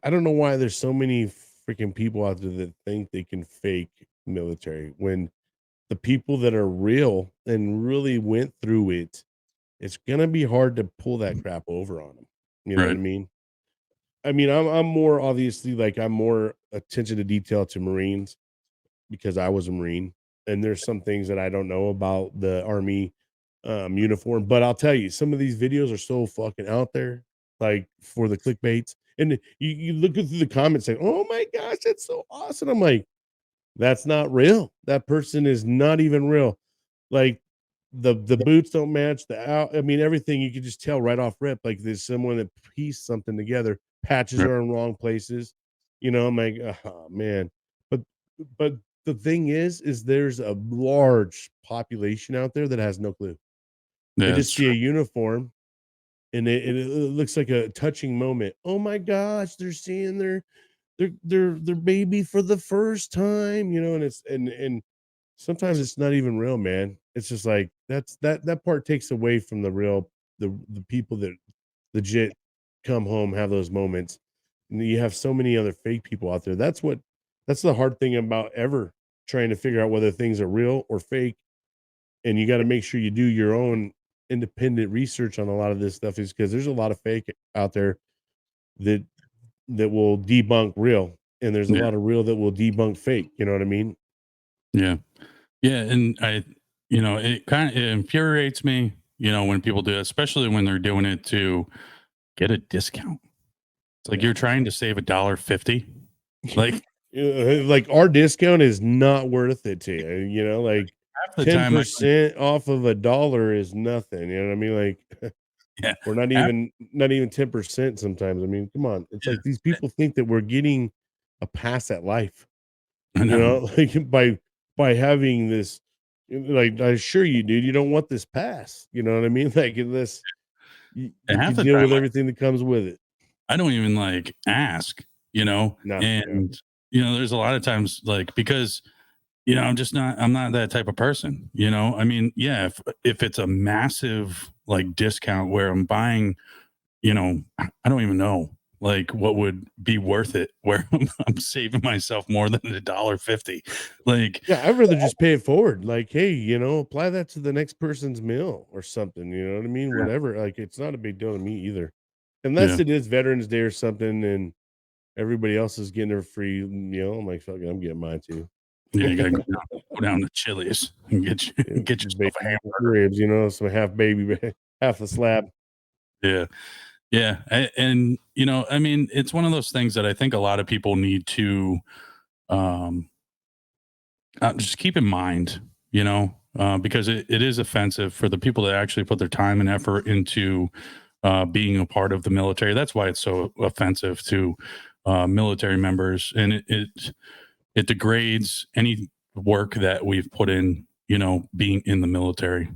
I don't know why there's so many freaking people out there that think they can fake military when the people that are real and really went through it, it's gonna be hard to pull that crap over on them. You know what I right, mean? I'm more obviously, like, I'm more attention to detail to Marines because I was a Marine, and there's some things that I don't know about the Army uniform. But I'll tell you, some of these videos are so fucking out there, like for the clickbaits. And you look through the comments saying, "Oh my gosh, that's so awesome." I'm like, that's not real. That person is not even real. Like the boots don't match the out. I mean, everything you can just tell right off rip. Like there's someone that pieced something together. Patches right. are in wrong places. I'm like, oh man. But but the thing is there's a large population out there that has no clue. They Yeah, it's just see true. a uniform and it looks like a touching moment. Oh my gosh, they're seeing their baby for the first time, and it's and sometimes it's not even real, man. It's just like that part takes away from the people that legit come home, have those moments. And you have so many other fake people out there. That's the hard thing about ever trying to figure out whether things are real or fake. And you got to make sure you do your own independent research on a lot of this stuff, is because there's a lot of fake out there that will debunk real, and there's a Yeah, lot of real that will debunk fake. You know what I mean? yeah, yeah. And you know, it kind of infuriates me, you know, when people do it, especially when they're doing it to get a discount. It's like Yeah. you're trying to save $1.50. Like Like our discount is not worth it to you. Like half the time, 10% off of $1 is nothing. You know what I mean? Like yeah, we're not half, even 10% sometimes. I mean, come on. It's yeah, like these people think that we're getting a pass at life, I know. like by having this. Like, I assure you, dude, you don't want this pass. You know what I mean? Like, unless And you half can the deal time, with everything that comes with it. I don't even like ask, you know, No, yeah. and you know, there's a lot of times like because you know, I'm not that type of person, you know. I mean, yeah, if it's a massive like discount where I'm buying, you know, I don't even know, like what would be worth it, where I'm saving myself more than $1.50. Like, Yeah, I'd rather just pay it forward. Like, hey, apply that to the next person's meal or something. You know what I mean? Yeah. Whatever. Like, it's not a big deal to me either. Unless Yeah. it is Veterans Day or something and everybody else is getting their free meal. I'm like, fuck it, I'm getting mine too. Yeah, you gotta go down to Chili's and get yourself a Bacon hamburger. ribs, some half baby, half the slab. Yeah. Yeah. And, I mean, it's one of those things that I think a lot of people need to um, just keep in mind, because it is offensive for the people that actually put their time and effort into being a part of the military. That's why it's so offensive to military members. And it degrades any work that we've put in, being in the military.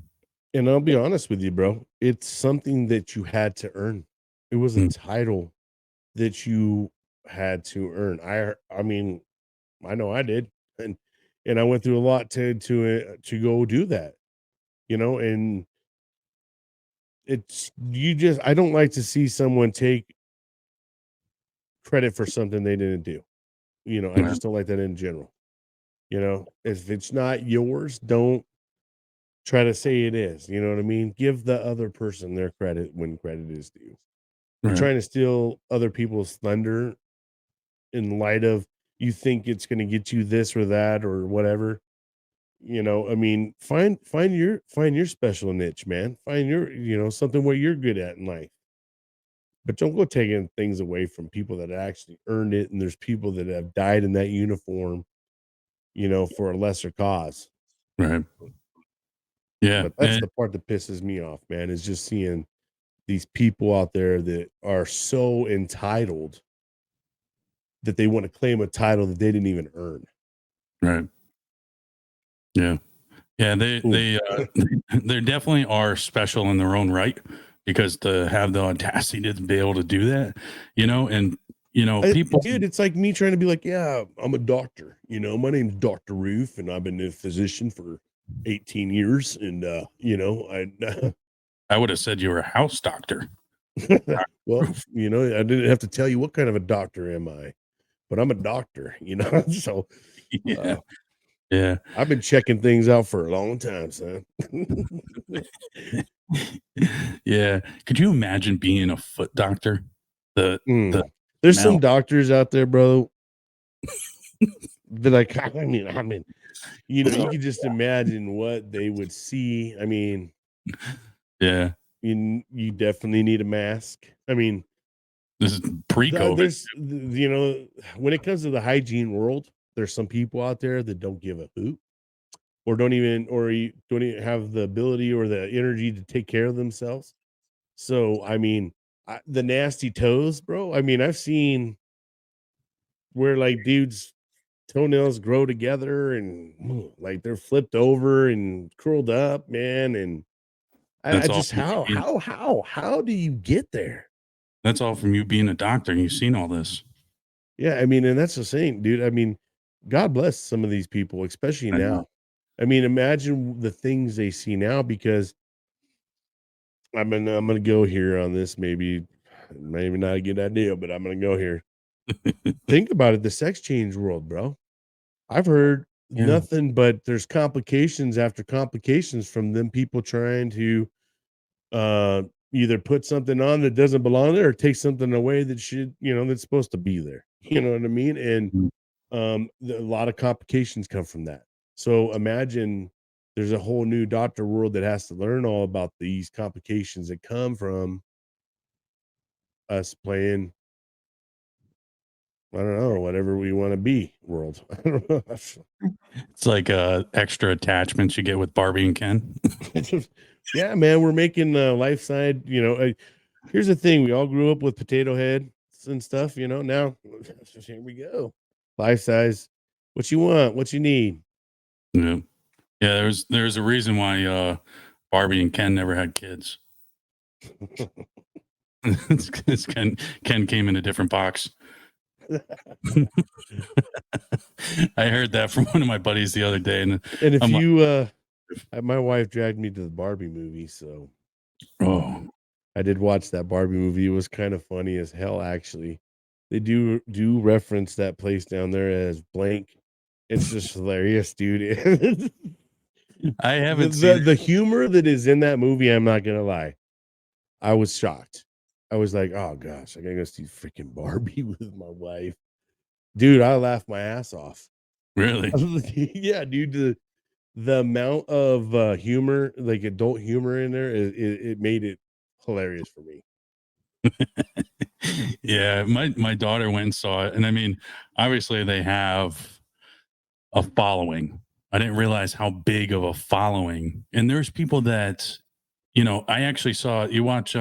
And I'll be honest with you, bro. It's something that you had to earn. It was a Mm. title that you had to earn. I mean, I know I did, and I went through a lot to go do that. And I don't like to see someone take credit for something they didn't do. I Yeah. just don't like that in general. If it's not yours, don't try to say it is. You know what I mean? Give the other person their credit when credit is due. You're Right. trying to steal other people's thunder in light of you think it's going to get you this or that or whatever. I mean, find your special niche, man. Find your, something what you're good at in life. But don't go taking things away from people that actually earned it. And there's people that have died in that uniform, for a lesser cause. Right. Yeah. But that's the part that pisses me off, man, is just seeing these people out there that are so entitled that they want to claim a title that they didn't even earn. Right. Yeah. Yeah. They definitely are special in their own right, because to have the audacity to be able to do that, and, people. Dude, it's like me trying to be like, yeah, I'm a doctor. My name's Dr. Roof, and I've been a physician for 18 years. And, I would have said you were a house doctor. well, I didn't have to tell you what kind of a doctor am I, but I'm a doctor, so Yeah. Yeah. I've been checking things out for a long time, son. Yeah. Could you imagine being a foot doctor? There's some doctors out there, bro. That I mean, you can just imagine what they would see. I mean, yeah, you definitely need a mask. I mean, this is pre-COVID. There's, when it comes to the hygiene world, there's some people out there that don't give a hoot, or don't even have the ability or the energy to take care of themselves. So, I mean, the nasty toes, bro. I mean, I've seen where like dudes' toenails grow together and like they're flipped over and curled up, man. And I just how do you get there? That's all from you being a doctor, and you've seen all this. Yeah, I mean, and that's the thing, dude. I mean, God bless some of these people, especially now. I mean, imagine the things they see now, because I'm gonna go here on this, maybe not a good idea, but I'm gonna go here. Think about it, the sex change world, bro. I've heard nothing but there's complications after complications from them people trying to either put something on that doesn't belong there or take something away that should, that's supposed to be there. You know what I mean? And a lot of complications come from that. So imagine there's a whole new doctor world that has to learn all about these complications that come from us playing, I don't know, whatever we want to be world. I don't know. It's like extra attachments you get with Barbie and Ken. Yeah, man, we're making life side, here's the thing. We all grew up with potato heads and stuff, now here we go. Life size. What you want, what you need. Yeah. Yeah, there's a reason why Barbie and Ken never had kids. It's 'cause Ken came in a different box. I heard that from one of my buddies the other day, and if I'm my wife dragged me to the Barbie movie, so oh I did watch that Barbie movie. It was kind of funny as hell, actually. They do reference that place down there as blank. It's just hilarious, dude. I haven't seen The humor that is in that movie, I'm not gonna lie. I was shocked. I was like, oh gosh, I gotta go see freaking Barbie with my wife. Dude, I laughed my ass off. Really? Yeah, dude. The amount of humor, like adult humor in there, it made it hilarious for me. Yeah, my daughter went and saw it, and I mean, obviously they have a following. I didn't realize how big of a following. And there's people that, I actually saw you watch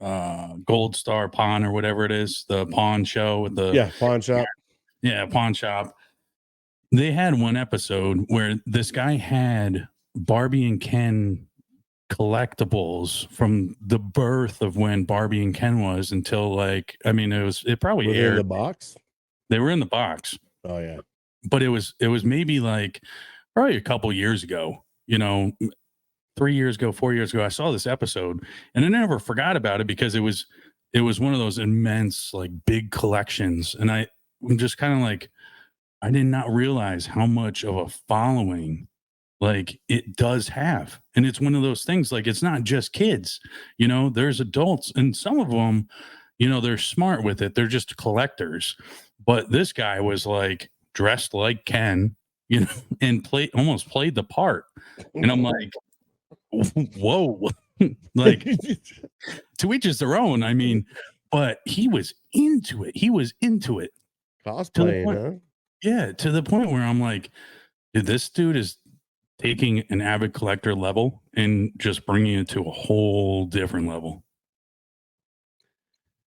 Gold Star Pawn or whatever it is, the pawn show with the Yeah, pawn shop. yeah, pawn shop. They had one episode where this guy had Barbie and Ken collectibles from the birth of when Barbie and Ken was until it probably Were they in aired. the box? They were in the box, Oh yeah. but it was maybe like probably a couple years ago, 3 years ago, 4 years ago. I saw this episode and I never forgot about it because it was one of those immense, like big collections. And I'm just kind of like, I did not realize how much of a following like it does have. And it's one of those things, like it's not just kids, there's adults and some of them, they're smart with it. They're just collectors. But this guy was like dressed like Ken, and almost played the part. And I'm like, whoa, like to each his their own. I mean, but he was into it. He was into it. To the Cosplaying, point, huh? yeah, to the point where I'm like, this dude is taking an avid collector level and just bringing it to a whole different level.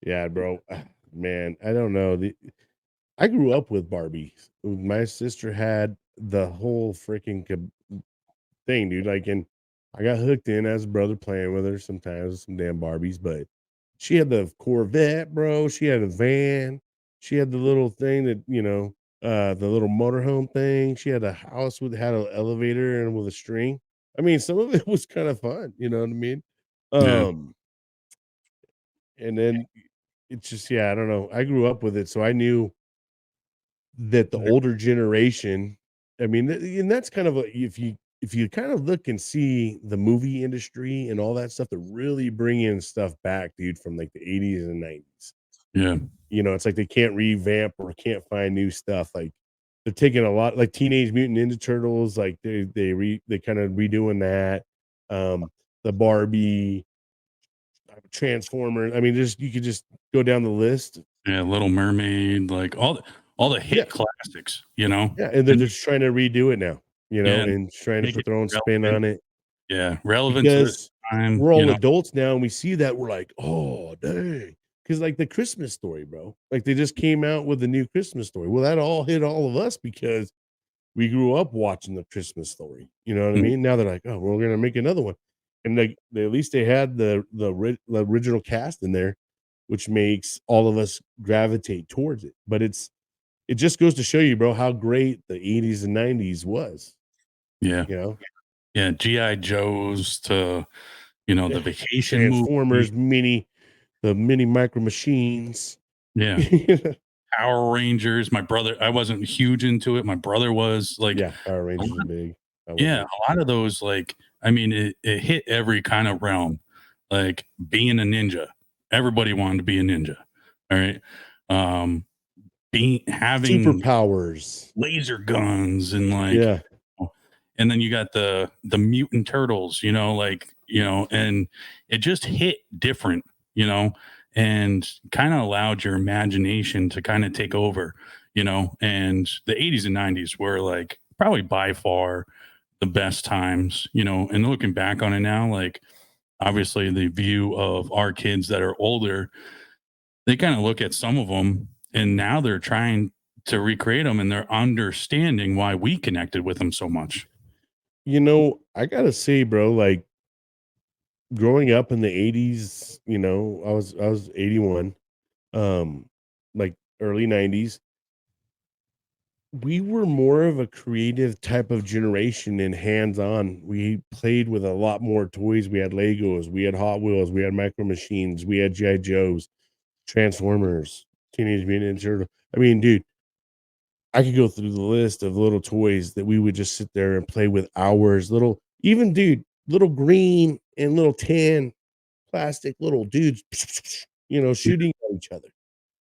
Yeah, bro. Man, I don't know. I grew up with Barbies. My sister had the whole freaking thing, dude. Like, and I got hooked in as a brother playing with her sometimes with some damn Barbies, but she had the Corvette, bro. She had a van. She had the little thing that, the little motorhome thing. She had a house had an elevator and with a string. I mean, some of it was kind of fun, you know what I mean? Yeah. And then it's just, yeah, I don't know. I grew up with it, so I knew that the older generation, I mean, and that's kind of if you kind of look and see the movie industry and all that stuff, they're really bringing stuff back, dude, from like the 80s and 90s. Yeah. It's like they can't revamp or can't find new stuff. Like they're taking a lot, like Teenage Mutant Ninja Turtles, like they kind of redoing that. The Barbie, Transformers. I mean, you could just go down the list. Yeah. Little Mermaid, like all the hit classics, Yeah, and they're just trying to redo it now, Yeah, and trying to make put it their own spin relevant. on it. Yeah. Relevant to this Because time. we're all adults now and we see that, we're like, oh dang. Because like the Christmas Story, bro. Like they just came out with the new Christmas Story. Well, that all hit all of us because we grew up watching the Christmas Story. You know what I mean? Now they're like, oh, we're gonna make another one. And at least they had the original cast in there, which makes all of us gravitate towards it. But it just goes to show you, bro, how great the 80s and 90s was. Yeah. Yeah. G.I. Joe's to, the vacation Transformers, movie. the mini micro machines. Yeah. Power Rangers. My brother, I wasn't huge into it. My brother was like, yeah, Power Rangers are big. Yeah, a lot of those, like, I mean, it hit every kind of realm. Like being a ninja, everybody wanted to be a ninja. All right, having superpowers, laser guns, and like, yeah, and then you got the mutant turtles, and it just hit different, and kind of allowed your imagination to kind of take over, and the 80s and 90s were like probably by far the best times, and looking back on it now, like obviously the view of our kids that are older, they kind of look at some of them and now they're trying to recreate them and they're understanding why we connected with them so much. I gotta say, bro, like growing up in the 80s, I was 81, like early 90s. we were more of a creative type of generation and hands-on. We played with a lot more toys. We had Legos, we had Hot Wheels, we had Micro Machines, we had GI Joes, Transformers, Teenage Mutant Ninja Turtle. I mean, dude, I could go through the list of little toys that we would just sit there and play with hours. Little, even dude, little green and little tan plastic little dudes, shooting at each other.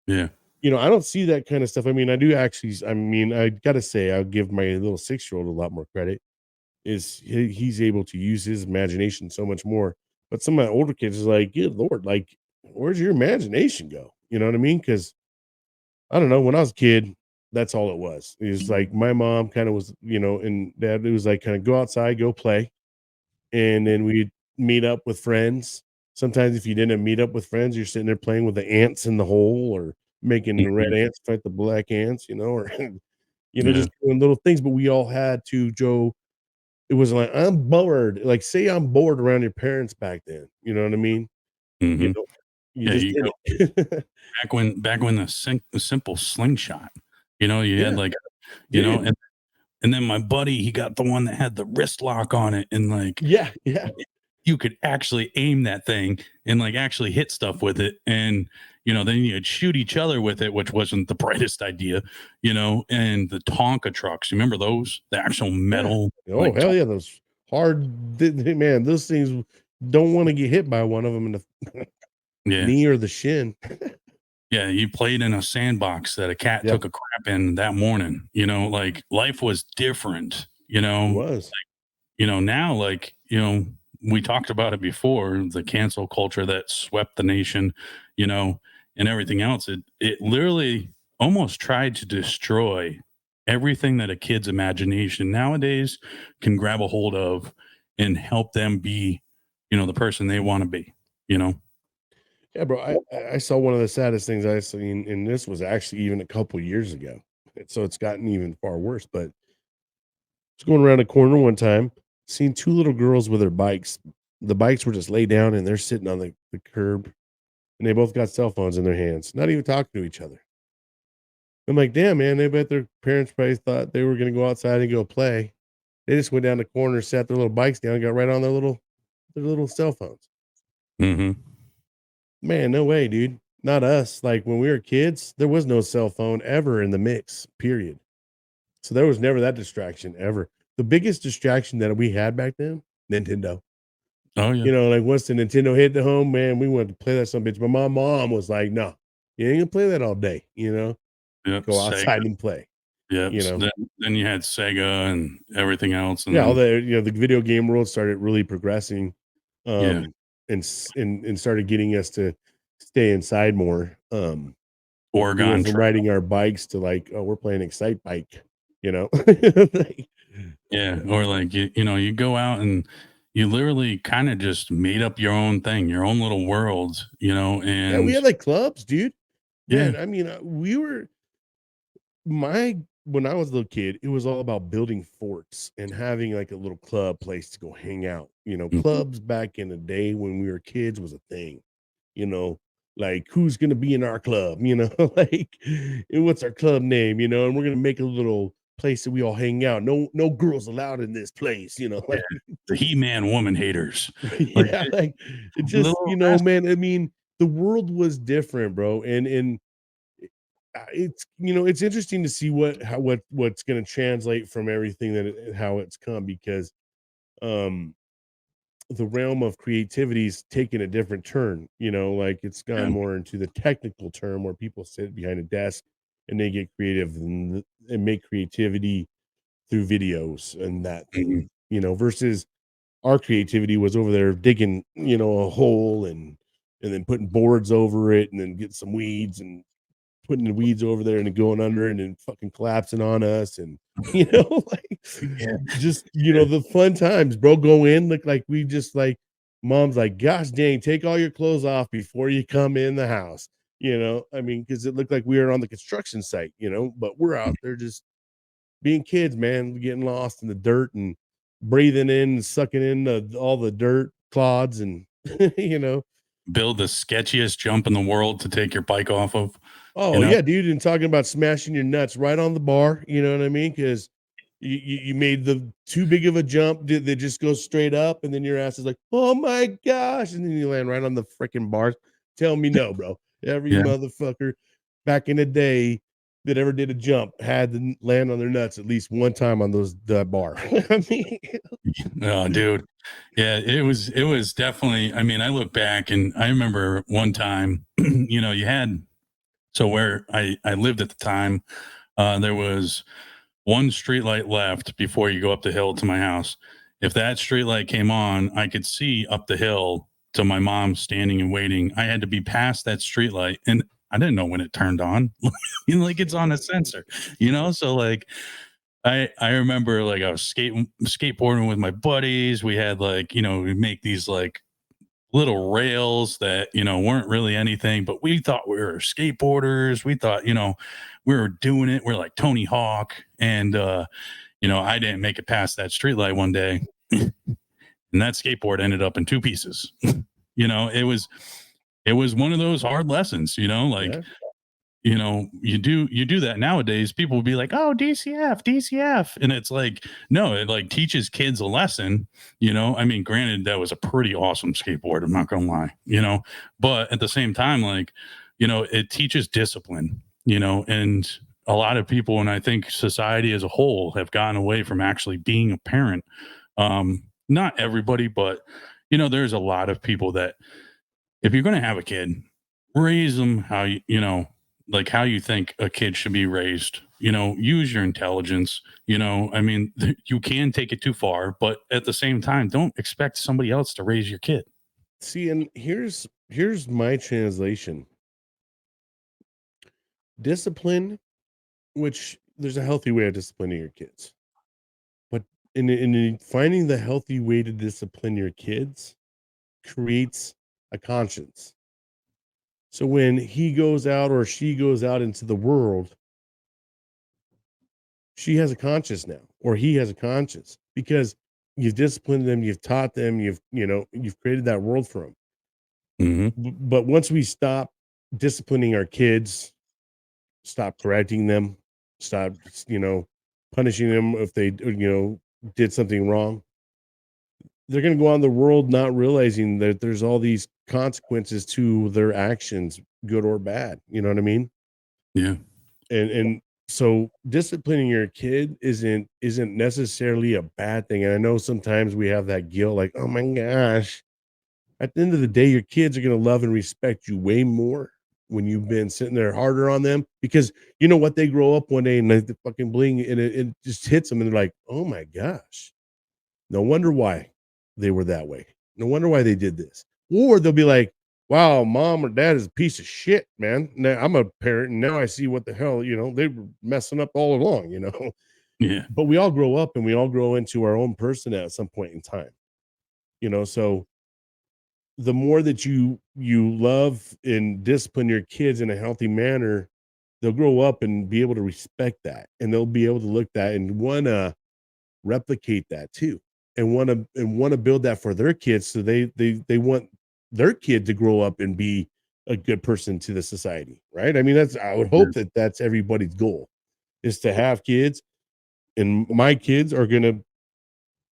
Yeah. I don't see that kind of stuff. I mean, I do actually. I mean, I gotta say, I'll give my little 6-year-old a lot more credit. Is he's able to use his imagination so much more. But some of my older kids is like, good lord, like, where's your imagination go? You know what I mean? Because I don't know. When I was a kid, that's all it was. It was like my mom kind of was, and dad. It was like kind of go outside, go play, and then we'd meet up with friends. Sometimes if you didn't meet up with friends, you're sitting there playing with the ants in the hole or making the red Mhm. ants fight the black ants, or Yeah. just doing little things. But we all had to, Joe. It was like I'm bored. Like say I'm bored around your parents back then. You know what I mean? You Mhm. know, you Yeah, just you did go it. back when the simple slingshot, you had Yeah, like, dude. and then my buddy, he got the one that had the wrist lock on it, and like Yeah, yeah, you could actually aim that thing and like actually hit stuff with it, and then you'd shoot each other with it, which wasn't the brightest idea, and the Tonka trucks, you remember those, the actual yeah. metal, Oh like hell yeah, those hard man. Those things don't want to get hit by one of them in the yeah. knee or the shin. Yeah, you played in a sandbox that a cat Yeah, took a crap in that morning. Like life was different, it was. now, like, we talked about it before, the cancel culture that swept the nation, you know, and everything else. It literally almost tried to destroy everything that a kid's imagination nowadays can grab a hold of and help them be, the person they want to be, you know? Yeah, bro. I saw one of the saddest things I seen, and this was actually even a couple years ago. So it's gotten even far worse. But I was going around a corner one time, seen two little girls with their bikes. The bikes were just laid down and they're sitting on the curb and they both got cell phones in their hands, not even talking to each other. I'm like, damn, man, they bet their parents probably thought they were gonna go outside and go play. They just went down the corner, sat their little bikes down, and got right on their little cell phones. Hmm. Man, no way, dude. Not us. Like when we were kids, there was no cell phone ever in the mix, period. So there was never that distraction ever. The biggest distraction that we had back then, Nintendo. Oh yeah. Like once the Nintendo hit the home, man, we wanted to play that some bitch. But my mom was like, no, you ain't gonna play that all day, Yep. go Sega. outside and play, Yep. you know. Then you had Sega and everything else, and Yeah, all then the video game world started really progressing, yeah, and started getting us to stay inside more. We went Oregon from Trail. riding our bikes to like, oh, we're playing Excite Bike, Like, Yeah, or like you go out and you literally kind of just made up your own thing, your own little world, yeah, we and had like clubs, dude. yeah, Man, I mean, we were my when I was a little kid, it was all about building forts and having like a little club place to go hang out. mhm, Clubs back in the day when we were kids was a thing. You know, like who's gonna be in our club? Like and what's our club name? And we're gonna make a little place that we all hang out. No girls allowed in this place. yeah, Like the He-Man woman haters, like yeah, like it just little man. I mean, the world was different, bro, and it's interesting to see what's going to translate from everything how it's come because um the realm of creativity's taken a different turn, like it's gone yeah, more into the technical term where people sit behind a desk and they get creative and make creativity through videos and that mhm, thing, versus our creativity was over there digging, a hole and then putting boards over it and then get some weeds and putting the weeds over there and then going under and then fucking collapsing on us and like yeah, just yeah, the fun times, bro. Go in, look like we just like mom's like, gosh dang, take all your clothes off before you come in the house. I mean, because it looked like we were on the construction site, but we're out there just being kids, man, getting lost in the dirt and breathing in and sucking in all the dirt clods and you know build the sketchiest jump in the world to take your bike off of. Oh yeah, dude, and talking about smashing your nuts right on the bar, you know what I mean? Because you made the too big of a jump that just goes straight up, and then your ass is like, oh my gosh, and then you land right on the freaking bars. Tell me no, bro. Every Yeah. motherfucker back in the day that ever did a jump had to land on their nuts at least one time on that bar. I mean, Oh, dude. Yeah, it was definitely, I mean, I look back and I remember one time, you had, so where I lived at the time, there was one street light left before you go up the hill to my house. If that street light came on, I could see up the hill to my mom standing and waiting. I had to be past that street light, and I didn't know when it turned on. Like it's on a sensor, so like I remember like I was skateboarding with my buddies. We had like, we make these like little rails that, weren't really anything, but we thought we were skateboarders. We thought, we were doing it. We're like Tony Hawk. And I didn't make it past that street light one day. And that skateboard ended up in two pieces. It was one of those hard lessons, like yeah. you do that nowadays. People will be like, oh, DCF. And it's like, no, it like teaches kids a lesson, I mean, granted, that was a pretty awesome skateboard. I'm not going to lie, but at the same time, like, it teaches discipline, and a lot of people, and I think society as a whole have gone away from actually being a parent. Not everybody, but, there's a lot of people that if you're going to have a kid, raise them how like how you think a kid should be raised, use your intelligence, I mean, you can take it too far, but at the same time, don't expect somebody else to raise your kid. See, and here's my translation. Discipline, which there's a healthy way of disciplining your kids, but in finding the healthy way to discipline your kids creates a conscience. So when he goes out or she goes out into the world, she has a conscience now, or he has a conscience because you've disciplined them, you've taught them, you've created that world for them. Mm-hmm. But once we stop disciplining our kids, stop correcting them, stop, punishing them if they, did something wrong, they're going to go on the world not realizing that there's all these consequences to their actions, good or bad. You know what I mean? Yeah. And so disciplining your kid isn't necessarily a bad thing. And I know sometimes we have that guilt, like, oh my gosh. At the end of the day, your kids are going to love and respect you way more when you've been sitting there harder on them, because you know what, they grow up one day and they fucking bling and it just hits them and they're like, oh my gosh, no wonder why they were that way. No wonder why they did this. Or they'll be like, wow, mom or dad is a piece of shit, man. Now I'm a parent and now I see what the hell, they were messing up all along, Yeah. But we all grow up and we all grow into our own person at some point in time, so the more that you love and discipline your kids in a healthy manner, they'll grow up and be able to respect that, and they'll be able to look that and want to replicate that too, and want to build that for their kids. So they want their kid to grow up and be a good person to the society, right? I mean, I would hope that that's everybody's goal, is to have kids, and my kids are going to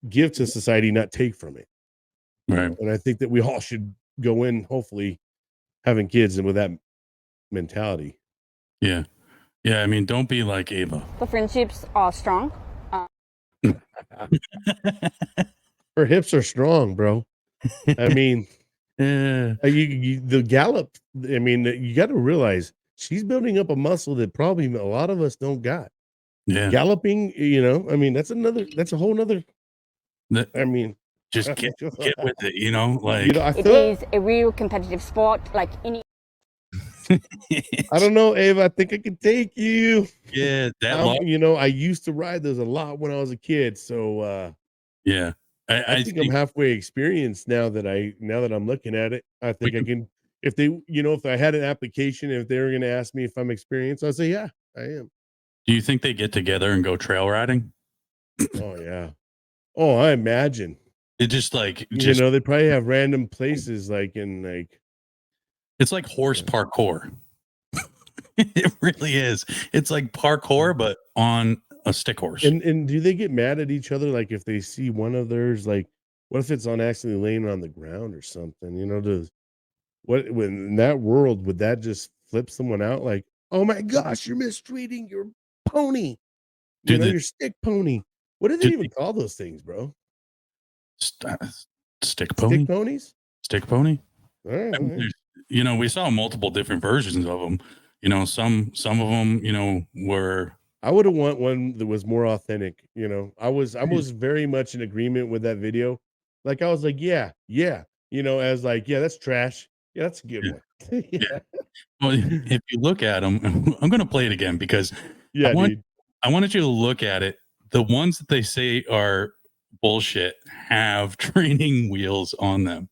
give to society, not take from it. Right. And I think that we all should go in, hopefully, having kids and with that mentality. Yeah. Yeah. I mean, don't be like Ava. The friendships are strong. Her hips are strong, bro. I mean, Yeah. the gallop. I mean, you got to realize she's building up a muscle that probably a lot of us don't got. Yeah. Galloping, I mean, that's a whole nother. I mean, just get with it, like, I It is a real competitive sport, like any. I don't know, Ava. I think I can take you. Yeah, I used to ride those a lot when I was a kid. So yeah, I think I'm halfway experienced now that I'm looking at it. I think I can. If they, if I had an application, if they were going to ask me if I'm experienced, I'd say, yeah, I am. Do you think they get together and go trail riding? Oh yeah. Oh, I imagine. It just like, they probably have random places like in like. It's like horse parkour. It really is. It's like parkour, but on a stick horse. And do they get mad at each other? Like if they see one of theirs, like what if it's on accidentally laying on the ground or something? Does what when in that world would that just flip someone out? Like, oh my gosh, you're mistreating your pony, Do the your stick pony. What do they do even the call those things, bro? st- stick pony? Stick ponies? Stick pony? All right, I all mean, right. we saw multiple different versions of them. Some of them, were I would have want one that was more authentic. I was very much in agreement with that video. Like I was like, yeah, yeah. As like, yeah, that's trash. Yeah, that's a good yeah, one. yeah. Yeah. Well, if you look at them, I'm going to play it again because I Yeah, want dude. I wanted you to look at it. The ones that they say are bullshit have training wheels on them.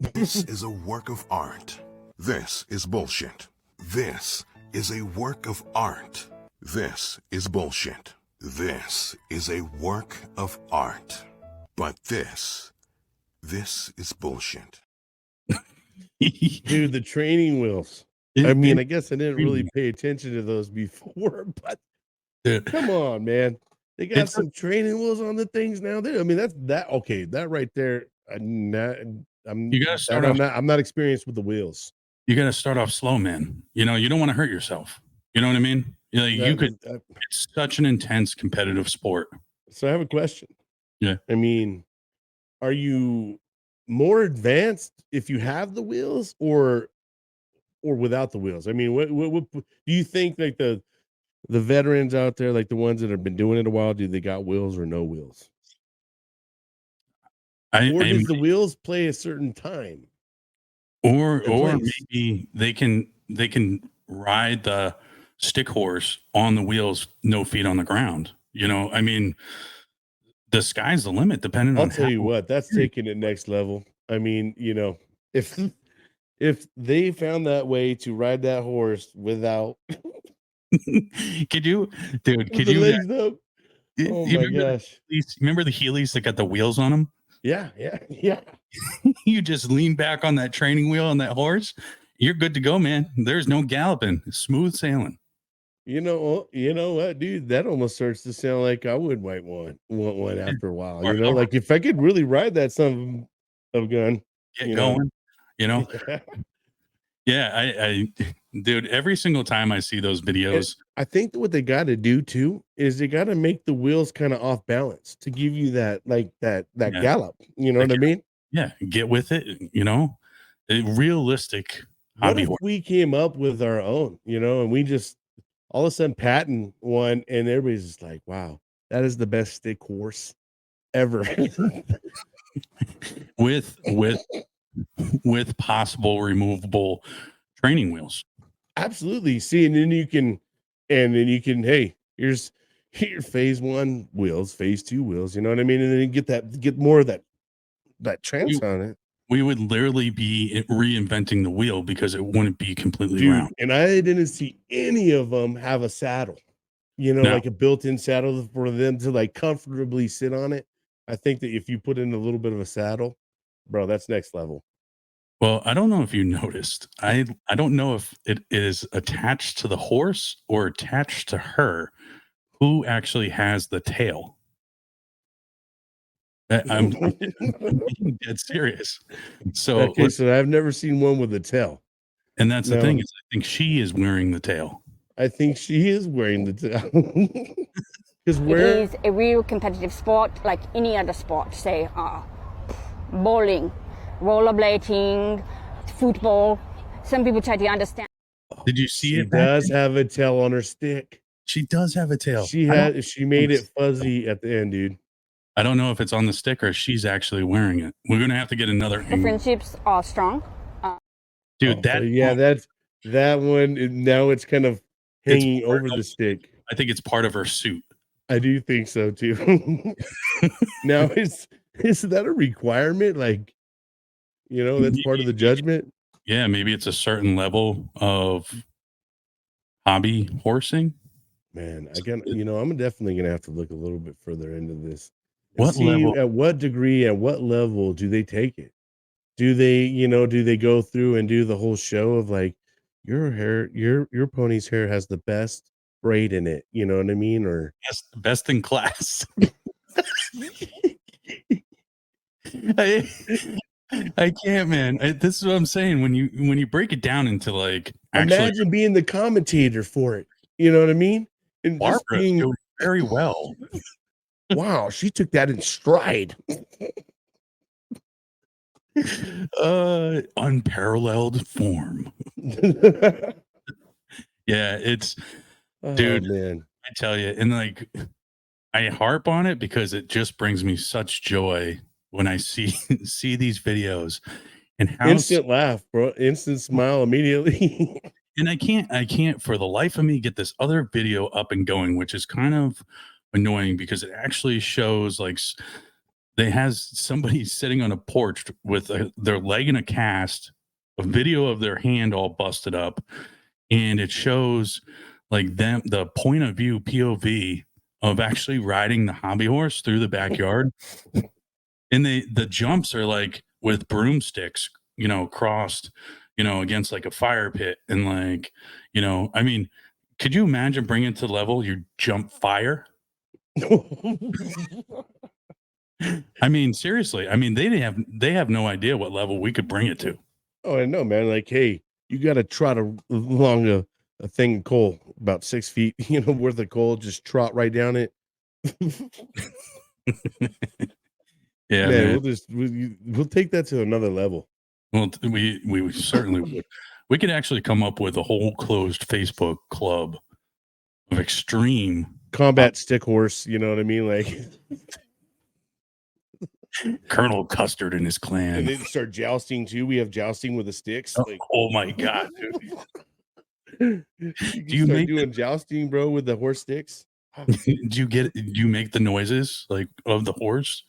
This is a work of art. This is bullshit. This is a work of art. This is bullshit. This is a work of art. But this is bullshit. Dude, the training wheels. It- I mean, it- I guess I didn't really pay attention to those before, but come on, man. They got It's some training wheels on the things now. I mean, that's that okay. That right there. you got to start off. I'm not experienced with the wheels. You got to start off slow, man. You don't want to hurt yourself. You know what I mean? You could. It's such an intense competitive sport. So I have a question. Yeah. I mean, are you more advanced if you have the wheels or without the wheels? I mean, what do you think like the veterans out there, like the ones that have been doing it a while, do they got wheels or no wheels? Or does the wheels play a certain time? Or place? maybe they can ride the stick horse on the wheels, no feet on the ground. I mean, the sky's the limit. Depending I'll on tell you what, that's taking it next level. I mean, if if they found that way to ride that horse without could you, dude? with Could the you? legs up, oh You my gosh. remember the Heelys that got the wheels on them? Yeah, yeah, yeah. You just lean back on that training wheel on that horse. You're good to go, man. There's no galloping. Smooth sailing. You know what, dude? That almost starts to sound like I would want one after a while. Like if I could really ride that son of a gun, Get going. Yeah, I dude, every single time I see those videos, I think that what they got to do too is they got to make the wheels kind of off balance to give you that Yeah. gallop. You know what I mean? yeah, get with it. A realistic What hobby if horse. we came up with our own, and we just all of a sudden patent one, and everybody's just like, "Wow, that is the best stick horse ever." with possible removable training wheels. Absolutely. See, and then you can, hey, here's your phase 1 wheels, phase 2 wheels, you know what I mean? And then you get more of that trance on it. We would literally be reinventing the wheel because it wouldn't be completely Dude, round. and I didn't see any of them have a saddle, No. like a built-in saddle for them to like comfortably sit on it. I think that if you put in a little bit of a saddle, bro, that's next level. Well, I don't know if you noticed. I don't know if it is attached to the horse or attached to her. Who actually has the tail? I'm being dead serious. So, Okay, so I've never seen one with a tail. and that's the No. thing is, I think she is wearing the tail. I think she is wearing the tail. Because It is a real competitive sport like any other sport, say bowling, rollerblading, football. Some people try to understand. Did you see she it? back does then? have a tail on her stick. She does have a tail. She made it fuzzy at the end, dude. I don't know if it's on the stick or she's actually wearing it. We're gonna have to get another. The friendships are strong. Dude, that's that one. Now it's kind of hanging over the stick. I think it's part of her suit. I do think so too. Now is that a requirement? Like, that's part of the judgment. Yeah, maybe it's a certain level of hobby horsing. Man, I'm definitely gonna have to look a little bit further into this. What level? At what degree, at what level do they take it? Do they go through and do the whole show of like, your pony's hair has the best braid in it. You know what I mean? Or Best in class. I can't, man. This is what I'm saying. When you break it down into like actually, imagine being the commentator for it. You know what I mean? And just Barbara being doing very well. wow, she took that in stride. Unparalleled form. Yeah, it's dude, man. I tell you, and like I harp on it because it just brings me such joy when I see these videos and how Instant laugh, bro. Instant smile immediately. and I can't for the life of me get this other video up and going, which is kind of annoying because it actually shows like they has somebody sitting on a porch with their leg in a cast, a video of their hand all busted up, and it shows like them the point of view POV of actually riding the hobby horse through the backyard. And the jumps are like with broomsticks, crossed, against like a fire pit. And like, I mean, could you imagine bringing it to the level you jump fire? I mean, seriously. I mean, they have no idea what level we could bring it to. Oh, I know, man. Like, hey, you got to trot along a thing of coal about 6 feet, worth of coal. Just trot right down it. Yeah, man. We'll take that to another level. Well, we certainly would. We could actually come up with a whole closed Facebook club of extreme combat stick horse. You know what I mean? Like Colonel Custard and his clan. And then start jousting too. We have jousting with the sticks. Like, oh my god, dude. Do you start doing jousting, bro, with the horse sticks? Do you make the noises like of the horse?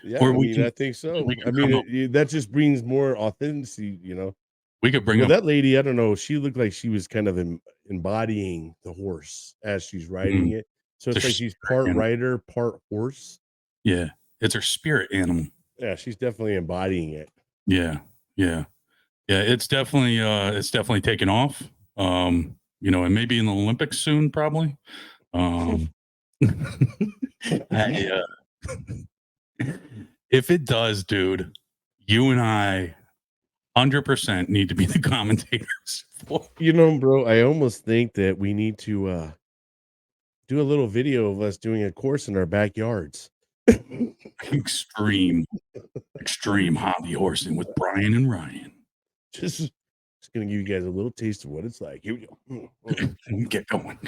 Yeah, or I think so. I mean, that just brings more authenticity, We could bring that lady. I don't know. She looked like she was kind of embodying the horse as she's riding it. So it's like she's part rider, part horse. Yeah, it's her spirit animal. Yeah, she's definitely embodying it. Yeah. It's definitely taken off. And maybe in the Olympics soon, probably. If it does, dude, you and I 100% need to be the commentators. Bro, I almost think that we need to do a little video of us doing a course in our backyards. Extreme hobby horsing with Brian and Ryan. Just gonna give you guys a little taste of what it's like. Here we go. Get going.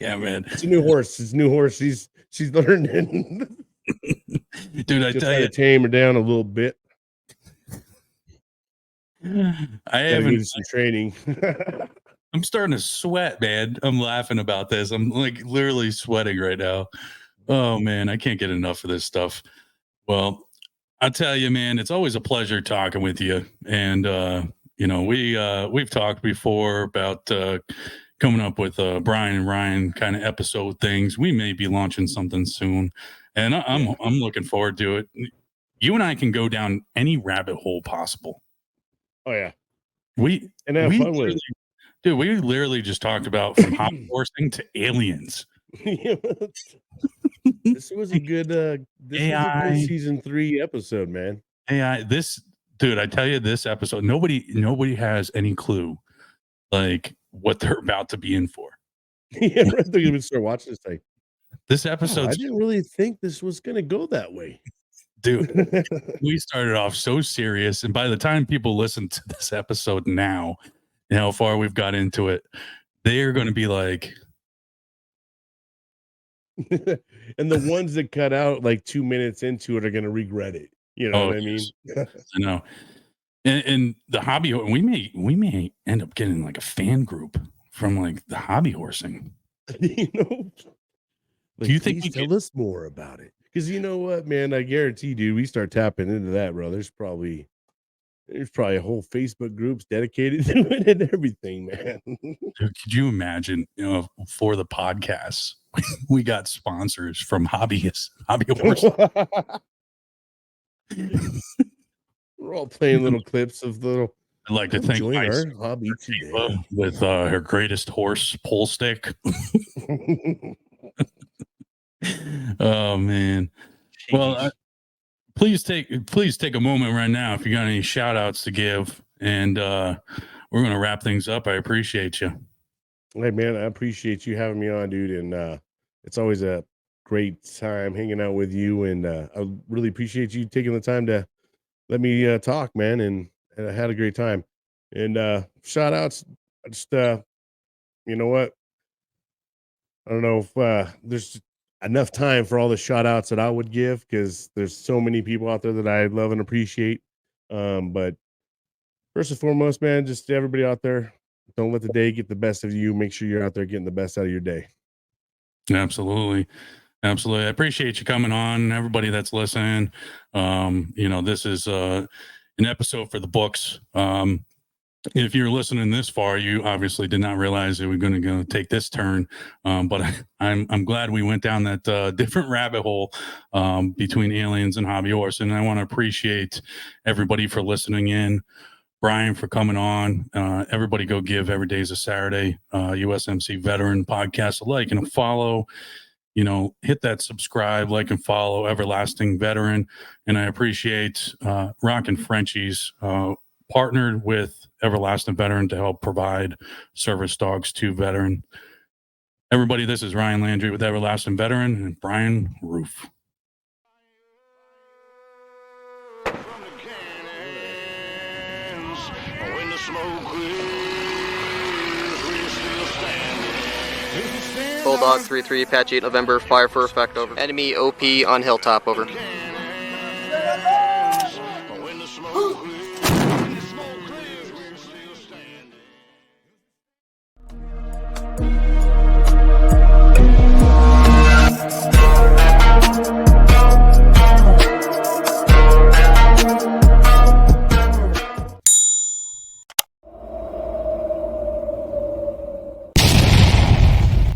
Yeah, man. It's a new horse. She's learning. Dude, I tell you, tame her down a little bit. I haven't some training. I'm starting to sweat, man. I'm laughing about this. I'm like literally sweating right now. Oh man, I can't get enough of this stuff. Well, I'll tell you, man, it's always a pleasure talking with you. And we've talked before about coming up with Brian and Ryan kind of episode things. We may be launching something soon, and I'm looking forward to it. You and I can go down any rabbit hole possible. Oh yeah, we have fun with it. Dude, we literally just talked about from hobby horsing to aliens. This was a good season 3 episode, man. AI, dude, I tell you, this episode, nobody has any clue like what they're about to be in for. Yeah, right. They're gonna start watching this thing. This episode, I didn't really think this was gonna go that way. Dude, we started off so serious, and by the time people listen to this episode now, and how far we've got into it, they're going to be like, and the ones that cut out like 2 minutes into it are going to regret it. You know what I mean? I know. And the hobby, we may end up getting like a fan group from like the hobby horsing. Like, do you think you tell us more about it? Because you know what, man, I guarantee, dude, we start tapping into that, bro. There's probably a whole Facebook groups dedicated to it and everything, man. Dude, could you imagine, for the podcast, we got sponsors from hobby horses. We're all playing little clips of little I'd like to thank Enjoy my our hobby today. with her greatest horse pull stick. Oh man. Well, please take a moment right now if you got any shout outs to give, and we're going to wrap things up. I appreciate you. Hey man, I appreciate you having me on, dude, and it's always a great time hanging out with you, and I really appreciate you taking the time to let me talk, man, and I had a great time. And shout outs, I just you know what? I don't know if there's enough time for all the shout outs that I would give, because there's so many people out there that I love and appreciate. But first and foremost, man, just to everybody out there, don't let the day get the best of you. Make sure you're out there getting the best out of your day. Absolutely. Absolutely. I appreciate you coming on, everybody that's listening. This is an episode for the books. If you're listening this far, you obviously did not realize that we're going to take this turn. But I'm glad we went down that different rabbit hole between aliens and hobby horse. And I want to appreciate everybody for listening in. Brian for coming on. Everybody go give Every Day's a Saturday USMC Veteran podcast a like and a follow. Hit that subscribe, like and follow Everlasting Veteran. And I appreciate Rockin' Frenchies partnered with Everlasting Veteran to help provide service dogs to veteran. Everybody, this is Ryan Landry with Everlasting Veteran and Bryan Roof. Bulldog 3-3, patch 8 November, fire for effect, over. Enemy OP on hilltop, over.